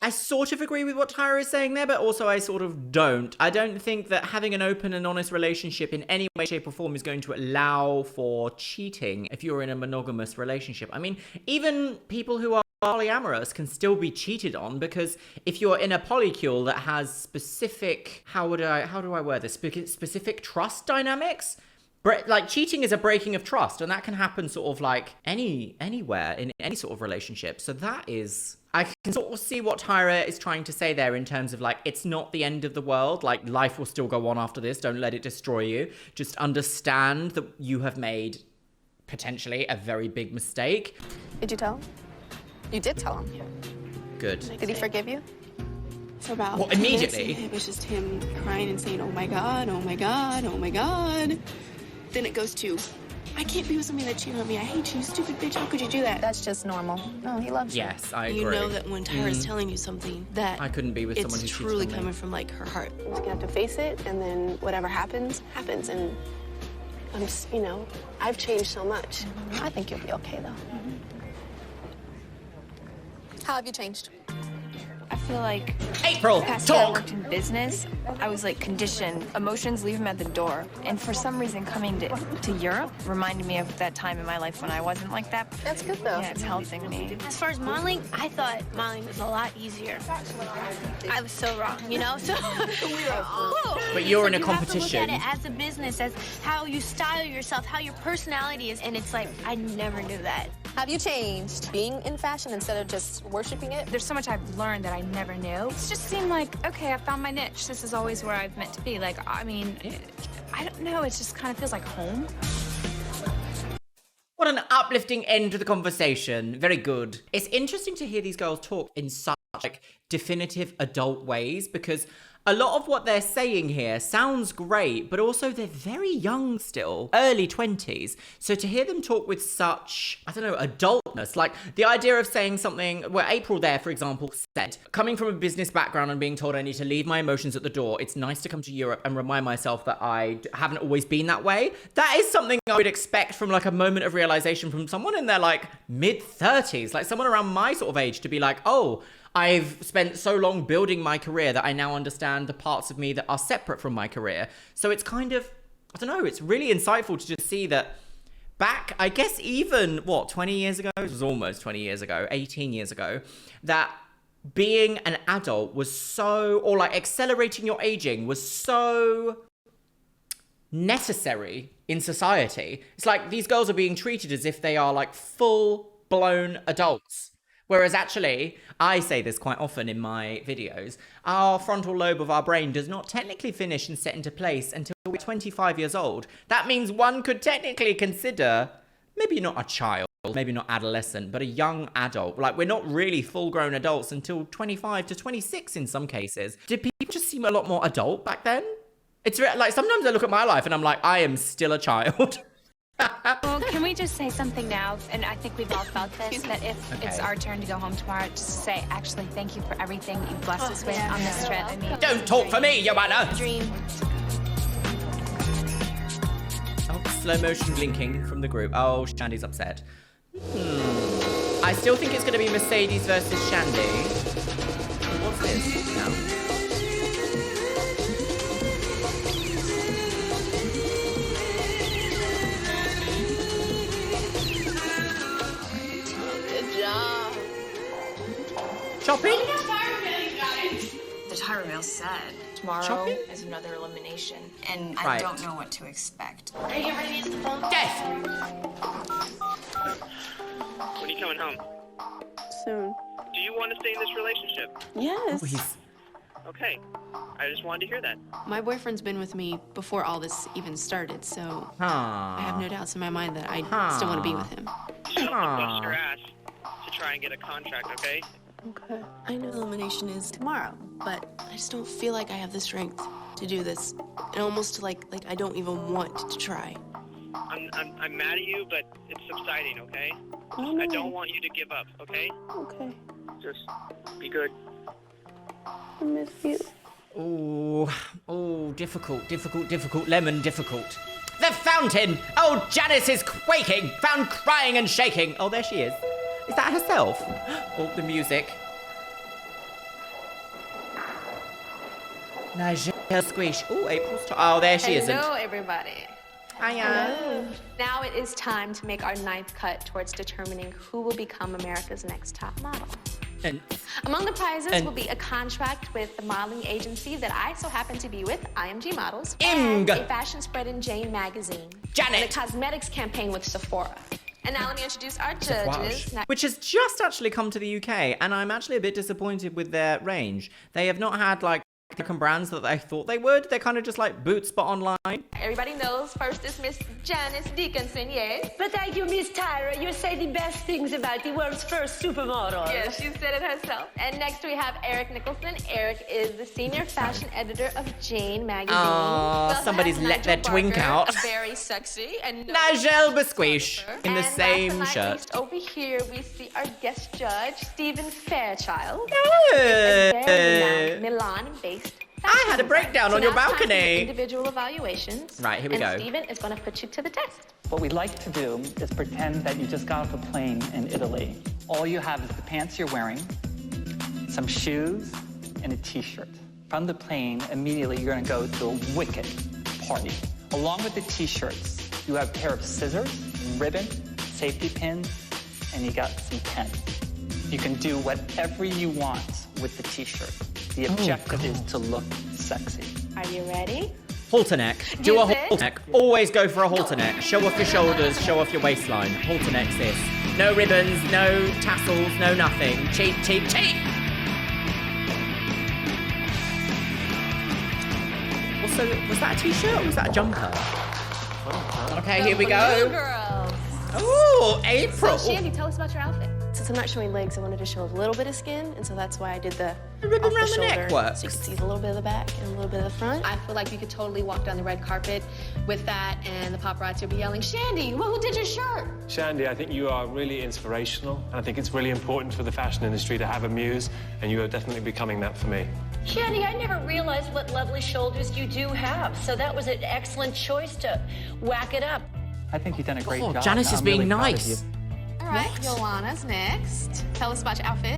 I sort of agree with what Tyra is saying there, but also I sort of don't. I don't think that having an open and honest relationship in any way, shape, or form is going to allow for cheating if you're in a monogamous relationship. I mean, even people who are polyamorous can still be cheated on, because if you're in a polycule that has specific, how do I word this? Specific trust dynamics. Like, cheating is a breaking of trust, and that can happen sort of like anywhere in any sort of relationship. So that is, I can sort of see what Tyra is trying to say there in terms of like, it's not the end of the world. Like, life will still go on after this. Don't let it destroy you. Just understand that you have made potentially a very big mistake. Did you tell him? You did tell him. Good. Did he forgive you? For about Well, 10 minutes, immediately? it was just him crying and saying, oh my God, oh my God, oh my God. Then it goes to, I can't be with somebody that cheated on me. I hate you, stupid bitch. How could you do that? That's just normal. No, he loves you. Yes, I agree. You know that when Tyra's telling you something that I couldn't be with someone who it's cheated truly on me. coming from like her heart. You're just gonna have to face it, and then whatever happens, happens. And I'm just, you know, I've changed so much. I think you'll be okay though. How have you changed? I feel like April, past year I talk. worked in business. I was like conditioned. Emotions leave them at the door. And for some reason, coming to Europe reminded me of that time in my life when I wasn't like that. That's good though. Yeah, it's helping me. As far as modeling, I thought modeling was a lot easier. I was so wrong, you know? So But you're in a you have to look competition. at it as a business, as how you style yourself, how your personality is, and it's like, I never knew that. Have you changed being in fashion instead of just worshiping it? There's so much I've learned that I never knew. It just seemed like, okay, I found my niche. This is always where I've meant to be. Like, I mean, I don't know. It just kind of feels like home. What an uplifting end to the conversation. Very good. It's interesting to hear these girls talk in such like definitive adult ways, because a lot of what they're saying here sounds great, but also they're very young still, early 20s. So to hear them talk with such, I don't know, adultness, like the idea of saying something, where April there, for example, said, coming from a business background and being told I need to leave my emotions at the door, it's nice to come to Europe and remind myself that I haven't always been that way. That is something I would expect from like a moment of realization from someone in their like mid-30s, like someone around my sort of age, to be like, oh, I've spent so long building my career that I now understand the parts of me that are separate from my career. So it's kind of, I don't know, it's really insightful to just see that back, I guess even, 20 years ago? It was almost 20 years ago, 18 years ago, that being an adult was so, or like accelerating your aging was so necessary in society. It's like these girls are being treated as if they are like full-blown adults. Whereas actually, I say this quite often in my videos, our frontal lobe of our brain does not technically finish and set into place until we're 25 years old. That means one could technically consider, maybe not a child, maybe not adolescent, but a young adult. Like, we're not really full-grown adults until 25 to 26 in some cases. Did people just seem a lot more adult back then? It's like, sometimes I look at my life and I'm like, I am still a child. Well, can we just say something now? And I think we've all felt this, that if it's our turn to go home tomorrow, just say, actually, thank you for everything you blessed us with on this trip. I mean, don't talk for me, Joanna! Dream. Oh, slow motion blinking from the group. Oh, Shandy's upset. I still think it's going to be Mercedes versus Shandi. What's this now? Shopping? The Tyra mail said tomorrow Shopping? is another elimination, and I Right. don't know what to expect. When are you coming home? Soon. Do you want to stay in this relationship? Yes. Okay. I just wanted to hear that. My boyfriend's been with me before all this even started, so I have no doubts in my mind that I still want to be with him. You still have to bust your ass to try and get a contract, okay? Okay. I know elimination is tomorrow, but I just don't feel like I have the strength to do this. And almost like I don't even want to try. I'm mad at you, but it's subsiding, okay? I don't want you to give up, okay? Okay. Just be good. I miss you. Oh, difficult, lemon difficult. The fountain! Oh, Janice is quaking, found crying and shaking. Oh, there she is. Is that herself? Oh, the music. Nigel squish. Oh, April's oh, there she isn't. Hello, everybody. Hiya. Now it is time to make our ninth cut towards determining who will become America's next top model. And Among the prizes will be a contract with the modeling agency that I so happen to be with, IMG Models, and a fashion spread in Jane magazine, Janet, and a cosmetics campaign with Sephora. And now let me introduce our judges. Which has just actually come to the UK, and I'm actually a bit disappointed with their range. They have not had like American brands that I thought they would. They're kind of just like Boots but online. Everybody knows first is Miss Janice Dickinson, yes? But thank you, Miss Tyra. You say the best things about the world's first supermodel. Yes, she said it herself. And next we have Eric Nicholson. Eric is the senior fashion editor of Jane magazine. Oh, somebody's let their twink out. Very sexy. And Nigel Besquish in the same last but not shirt. least, over here we see our guest judge, Stephen Fairchild. Hey. Milan-based. I had a breakdown on your now it's time for balcony. Individual evaluations. Right, here we go. And Stephen is going to put you to the test. What we like to do is pretend that you just got off a plane in Italy. All you have is the pants you're wearing, some shoes, and a t-shirt. From the plane, immediately you're gonna go to a wicked party. Along with the t-shirts, you have a pair of scissors, ribbon, safety pins, and you got some pen. You can do whatever you want with the t-shirt. The objective is to look sexy. Are you ready? Halter neck. Do a halter neck. Always go for a halter neck. Show off your shoulders, show off your waistline. Halter neck, sis. No ribbons, no tassels, no nothing. Cheat, cheat, cheat! Also, was that a t-shirt or was that a jumper? Okay, here we go. Girls. Ooh, April. So, Shandi, tell us about your outfit. Since I'm not showing legs, I wanted to show a little bit of skin, and so that's why I did the ribbon off around the shoulder, neck works. so you can see a little bit of the back and a little bit of the front. I feel like you could totally walk down the red carpet with that, and the paparazzi would be yelling, "Shandi, well, who did your shirt?" Shandi, I think you are really inspirational, and I think it's really important for the fashion industry to have a muse, and you are definitely becoming that for me. Shandi, I never realized what lovely shoulders you do have, so that was an excellent choice to whack it up. I think you've done a great job. Janice is I'm being really proud of nice. you. All right, Joanna's next. Tell us about your outfit.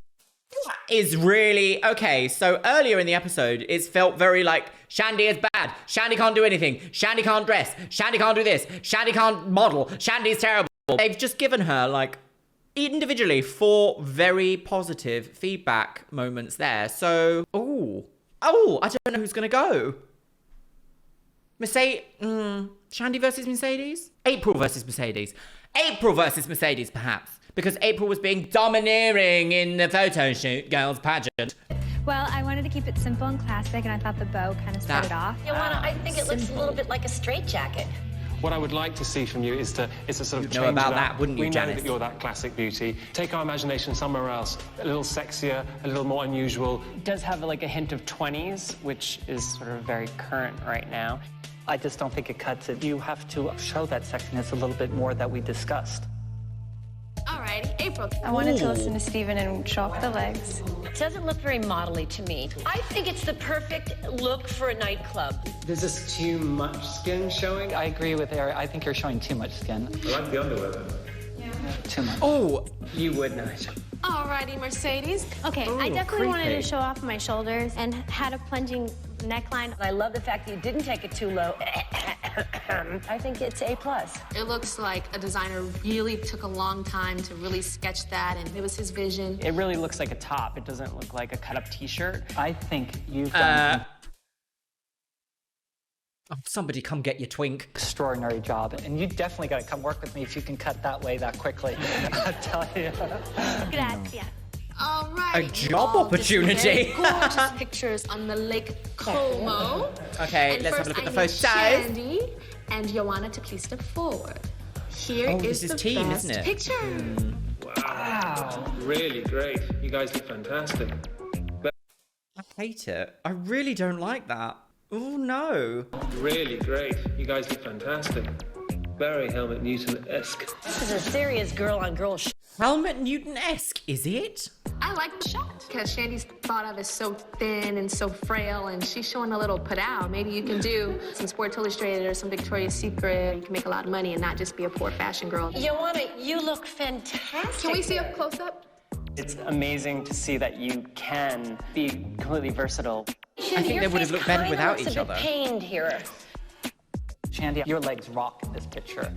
Is really okay. So earlier in the episode, it felt very like Shandi is bad. Shandi can't do anything. Shandi can't dress. Shandi can't do this. Shandi can't model. Shandi's terrible. They've just given her like individually 4 very positive feedback moments there. So oh, I don't know who's gonna go. Shandi versus Mercedes? April versus Mercedes. April versus Mercedes, perhaps. because April was being domineering in the photo shoot girls pageant. Well, I wanted to keep it simple and classic, and I thought the bow kind of set it off. Joanna, I think it looks a little bit like a straitjacket. What I would like to see from you is to sort of know change about it up. that, wouldn't you, We know Janice? that you're that classic beauty. Take our imagination somewhere else. A little sexier, a little more unusual. It does have like a hint of 20s, which is sort of very current right now. I just don't think it cuts it. You have to show that sexiness a little bit more that we discussed. Alrighty, April. I wanted to listen to Steven and show off the legs. It doesn't look very modelly to me. I think it's the perfect look for a nightclub. There's just too much skin showing. I agree with Eric. I think you're showing too much skin. I like the underwear though. Too much. Oh, You would not. Alrighty, Mercedes. Okay, I definitely wanted to show off my shoulders and had a plunging neckline. I love the fact that you didn't take it too low. I think it's A+. It looks like a designer really took a long time to really sketch that, and it was his vision. It really looks like a top. It doesn't look like a cut-up T-shirt. I think you've done oh, somebody come get your twink. extraordinary job, and you definitely got to come work with me if you can cut that way that quickly. I tell you. Gracias. Alright. A job opportunity. Gorgeous pictures on the Lake Como. Okay, And let's have a first look at the I photos. need Shandi and Joanna to please step forward. Here Oh, is this is the team, best isn't it? picture. Wow. Really great. You guys look fantastic. I hate it. I really don't like that. Oh no. Really great. You guys look fantastic. Very Helmut Newton-esque. This is a serious girl-on-girl Helmut Newton-esque, is it? I like the shot because Shandy's thought of as so thin and so frail, and she's showing a little put out. Maybe you can do some Sports Illustrated or some Victoria's Secret. You can make a lot of money and not just be a poor fashion girl. Joanna, you look fantastic. Can we see a close-up? It's amazing to see that you can be completely versatile. I think they would have looked better without each other. Pained here. Shandi, your legs rock in this picture.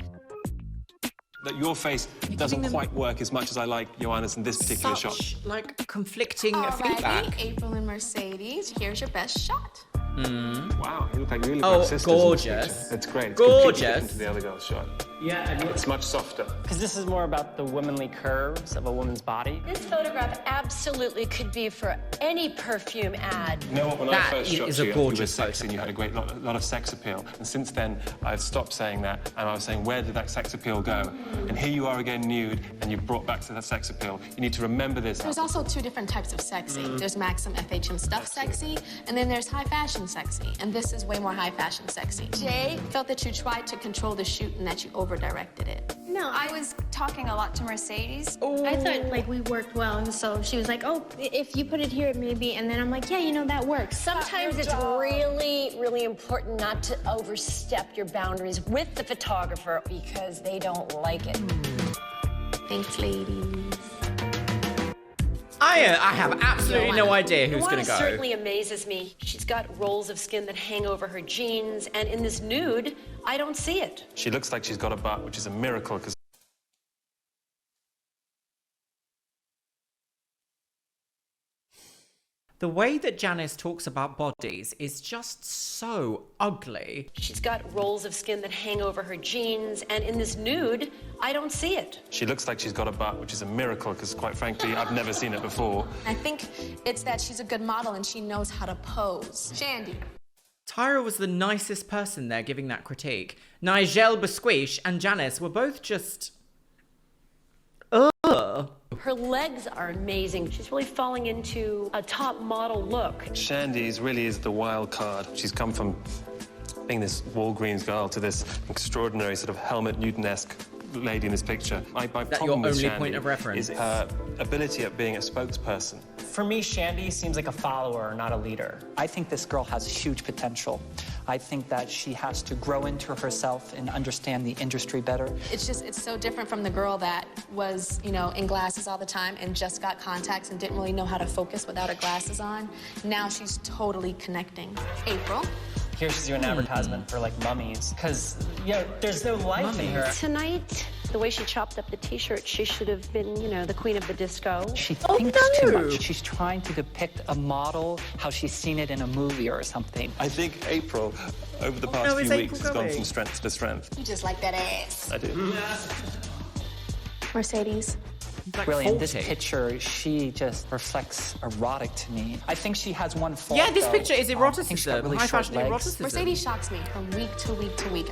That your face doesn't quite work as much as I like Joanna's in this particular shot. Such, like, conflicting Alrighty, feedback. April and Mercedes, here's your best shot. Wow, you look like really Oh, big sisters gorgeous. in this picture. It's great. It's Gorgeous. completely different to the other girl's shot. Yeah, and It's much softer. Because this is more about the womanly curves of a woman's body. This photograph absolutely could be for any perfume ad. You know what, when That I first shot is a you, you were gorgeous sexy and you had a great lot of sex appeal. And since then, I've stopped saying that, and I was saying, where did that sex appeal go? And here you are again nude, and you've brought back to that sex appeal. You need to remember this. There's also two different types of sexy. There's Maxim FHM stuff sexy, and then there's high fashion sexy. And this is way more high fashion sexy. Jay felt that you tried to control the shoot and that you over-directed it. No, I was talking a lot to Mercedes. I thought like we worked well, and so she was like, "Oh, if you put it here, maybe." And then I'm like, "Yeah, you know that works." Sometimes it's really, really important not to overstep your boundaries with the photographer because they don't like it. Thanks, ladies. I have absolutely no idea who's Joanna going to go. certainly amazes me. She's got rolls of skin that hang over her jeans, and in this nude, I don't see it. She looks like she's got a butt, which is a miracle, because The way that Janice talks about bodies is just so ugly. She's got rolls of skin that hang over her jeans, and in this nude, I don't see it. she looks like she's got a butt, which is a miracle, because quite frankly, I've never seen it before. I think it's that she's a good model and she knows how to pose. Shandi. Tyra was the nicest person there giving that critique. Nigel Besquiche and Janice were both just... Ugh. Her legs are amazing. She's really falling into a top model look. Shandy's really is the wild card. She's come from being this Walgreens girl to this extraordinary sort of Helmut Newton-esque lady in this picture. My That problem your with only Shandi point of reference? is her ability at being a spokesperson. For me, Shandi seems like a follower, not a leader. I think this girl has huge potential. I think that she has to grow into herself and understand the industry better. It's so different from the girl that was, you know, in glasses all the time and just got contacts and didn't really know how to focus without her glasses on. Now she's totally connecting. April. Here's you an advertisement for like mummies, because there's no life in her. Tonight, the way she chopped up the t-shirt, she should have been, you know, the queen of the disco. She thinks too much. She's trying to depict a model, how she's seen it in a movie or something. I think April, over the past few weeks, has gone from strength to strength. You just like that ass. I do. Mercedes, Like really, in this 40. picture, she just reflects erotic to me. I think she has one fault. Yeah, this though. picture is I think she's got eroticism. really High short fashion legs. eroticism. Mercedes shocks me from week to week to week.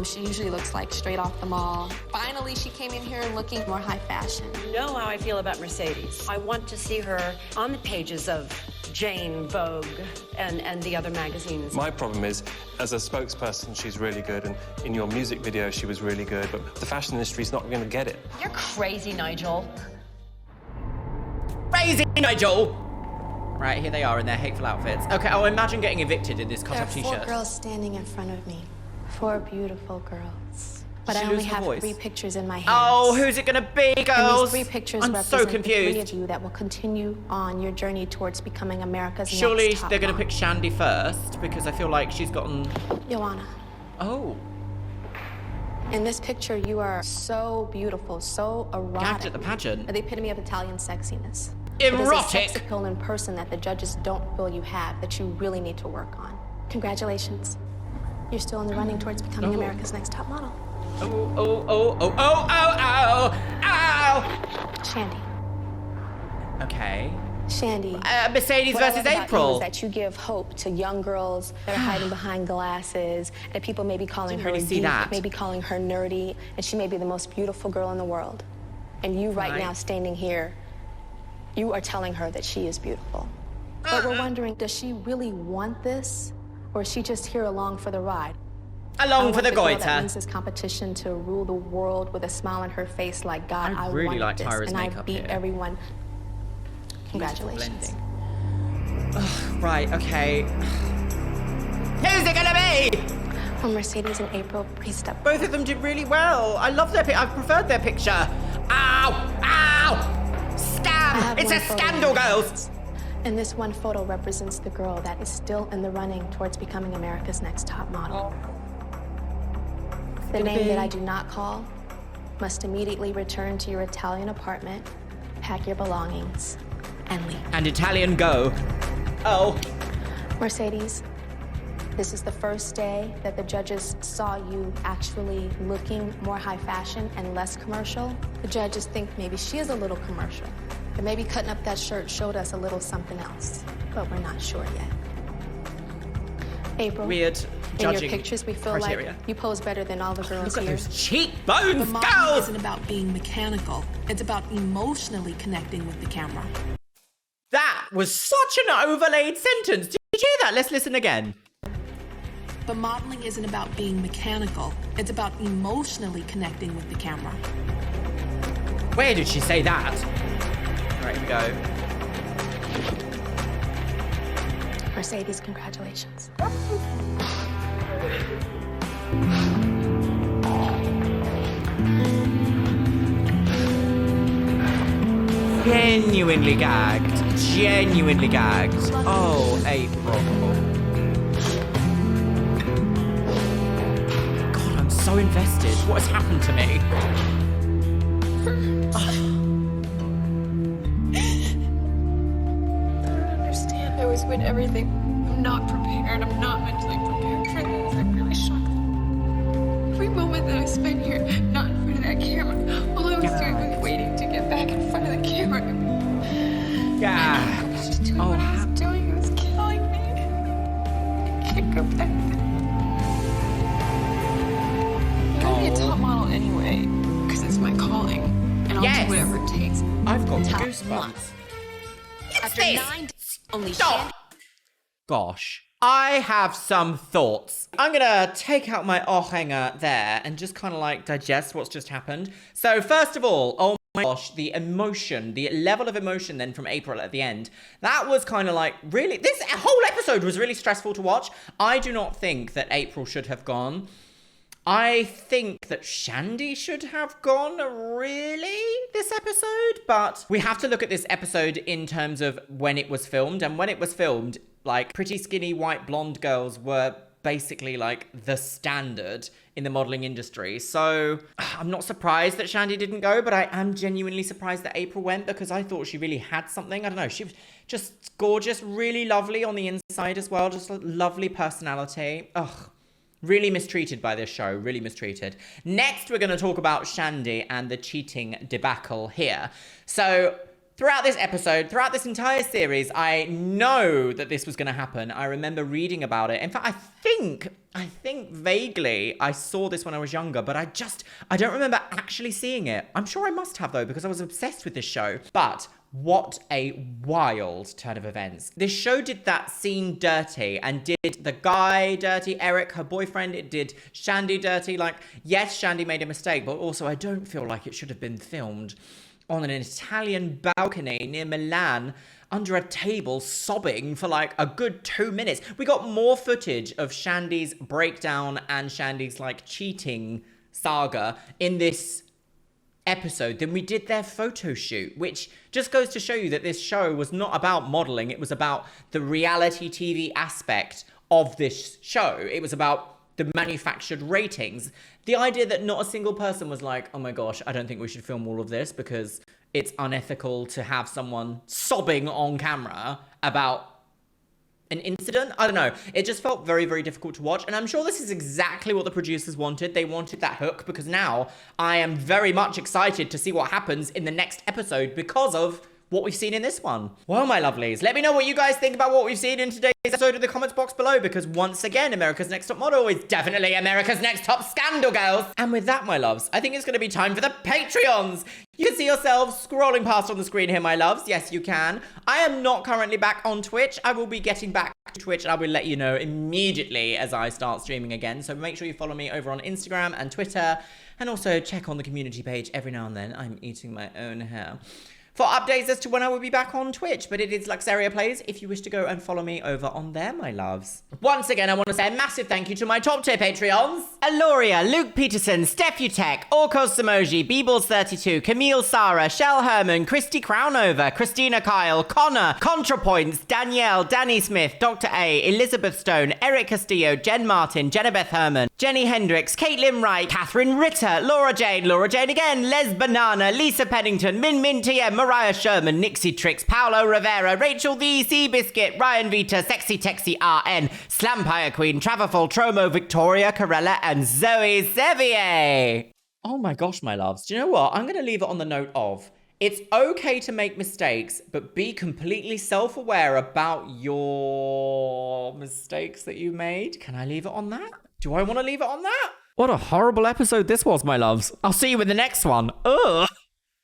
She usually looks like straight off the mall. Finally, she came in here looking more high fashion. You know how I feel about Mercedes. I want to see her on the pages of Jane, Vogue, and the other magazines. My problem is, as a spokesperson, she's really good, and in your music video, she was really good, but the fashion industry's not going to get it. You're crazy, Nigel. Crazy Nigel! Right, here they are in their hateful outfits. Okay, I'll imagine getting evicted in this There are cut-off 4 t-shirt. girls standing in front of me. 4 beautiful girls. But She I only loses her have voice. 3 pictures in my hands. Oh, who's it gonna be, And girls? these 3 pictures I'm represent so confused. the 3 of you that will continue on your journey towards becoming America's Surely next top they're gonna model. pick Shandi first, because I feel like she's gotten... Joanna. Oh. In this picture, you are so beautiful, so erotic. Gagged at the pageant. The epitome of Italian sexiness. It is a Erotic! sex appeal in person that the judges don't feel you have, that you really need to work on. Congratulations. You're still in the running towards becoming America's next top model. Oh, oh, oh, oh, oh, oh, oh, ow! Shandi. Okay. Shandi. Mercedes what I versus love about April. you is that you give hope to young girls that are hiding behind glasses, and people may be calling Didn't her really a see geek, that. maybe calling her nerdy, and she may be the most beautiful girl in the world. And you right now standing here, you are telling her that she is beautiful. But we're wondering, does she really want this, or is she just here along for the ride? Along for the girl goiter. that wins this competition to rule the world with a smile on her face like, God, I really wanted like this, Tyra's and I makeup beat here. everyone. Congratulations. Ugh, right, okay. Who's it gonna be? Well, Mercedes and April, please step. Both of them did really well. I love their I preferred their picture. Ow! Ow! Scam! It's a scandal, girls! And this one photo represents the girl that is still in the running towards becoming America's next top model. The name that I do not call must immediately return to your Italian apartment, pack your belongings, and leave. And Italian go. Oh. Mercedes, this is the first day that the judges saw you actually looking more high fashion and less commercial. The judges think maybe she is a little commercial. But maybe cutting up that shirt showed us a little something else. But we're not sure yet. April. Weird In judging your pictures, we feel criteria. like you pose better than all the girls Look at here. those cheekbones, The modeling girls! isn't about being mechanical. It's about emotionally connecting with the camera. That was such an overlaid sentence. Did you hear that? Let's listen again. The modeling isn't about being mechanical. It's about emotionally connecting with the camera. Where did she say that? All right, here we go. Mercedes, congratulations. Genuinely gagged. Genuinely gagged. Oh, April. God, I'm so invested. What has happened to me? I was with everything. I'm not prepared. I'm not mentally prepared for this. I'm really shocked. Every moment that I spent here, not in front of that camera, all I was doing was waiting to get back in front of the camera. Yeah. I was just doing what I was doing. It was killing me. I can't go back. I'm gonna be a top model anyway, because it's my calling, and I'll do whatever it takes. I've got Top goosebumps. After 9 only Stop! Gosh. I have some thoughts. I'm gonna take out my hanger there and just kind of like digest what's just happened. So first of all, oh my gosh, the emotion, the level of emotion then from April at the end, that was kind of like really, this whole episode was really stressful to watch. I do not think that April should have gone. I think that Shandi should have gone, really, this episode, but we have to look at this episode in terms of when it was filmed, and when it was filmed, like, pretty skinny white blonde girls were basically, like, the standard in the modeling industry, so I'm not surprised that Shandi didn't go, but I am genuinely surprised that April went, because I thought she really had something. I don't know, she was just gorgeous, really lovely on the inside as well, just a lovely personality. Ugh. Really mistreated by this show, really mistreated. Next, we're going to talk about Shandi and the cheating debacle here. So, throughout this episode, throughout this entire series, I know that this was going to happen. I remember reading about it. In fact, I think vaguely I saw this when I was younger, but I don't remember actually seeing it. I'm sure I must have, though, because I was obsessed with this show. But what a wild turn of events. This show did that scene dirty and did the guy dirty, Eric, her boyfriend. It did Shandi dirty. Like, yes, Shandi made a mistake, but also I don't feel like it should have been filmed on an Italian balcony near Milan under a table sobbing for like a good 2 minutes. We got more footage of Shandi's breakdown and Shandi's like cheating saga in this episode than we did their photo shoot, which just goes to show you that this show was not about modeling. It was about the reality TV aspect of this show. It was about the manufactured ratings. The idea that not a single person was like, oh my gosh, I don't think we should film all of this because it's unethical to have someone sobbing on camera about an incident. I don't know. It just felt very, very difficult to watch. And I'm sure this is exactly what the producers wanted. They wanted that hook because now I am very much excited to see what happens in the next episode because of what we've seen in this one. Well, my lovelies, let me know what you guys think about what we've seen in today's episode in the comments box below, because once again, America's Next Top Model is definitely America's Next Top Scandal Girls. And with that, my loves, I think it's going to be time for the Patreons. You can see yourselves scrolling past on the screen here, my loves. Yes, you can. I am not currently back on Twitch. I will be getting back to Twitch and I will let you know immediately as I start streaming again. So make sure you follow me over on Instagram and Twitter, and also check on the community page every now and then. I'm eating my own hair for updates as to when I will be back on Twitch. But it is Luxeria Plays if you wish to go and follow me over on there, my loves. Once again, I want to say a massive thank you to my top tier Patreons: Aloria, Luke Peterson, Stephutek, Orkos Samoji, Beebles32, Camille Sara, Shell Herman, Christy Crownover, Christina Kyle, Connor, ContraPoints, Danielle, Danny Smith, Dr. A, Elizabeth Stone, Eric Castillo, Jen Martin, Jennabeth Herman, Jenny Hendricks, Caitlin Wright, Catherine Ritter, Laura Jane again, Les Banana, Lisa Pennington, Min TM, Mariah Sherman, Nixie Tricks, Paolo Rivera, Rachel the Sea Biscuit, Ryan Vita, Sexy Texy RN, Slampire Queen, Traverful, Tromo, Victoria, Corella, and Zoe Sevier. Oh my gosh, my loves. Do you know what? I'm going to leave it on the note of, it's okay to make mistakes, but be completely self-aware about your mistakes that you made. Can I leave it on that? Do I want to leave it on that? What a horrible episode this was, my loves. I'll see you in the next one. Ugh.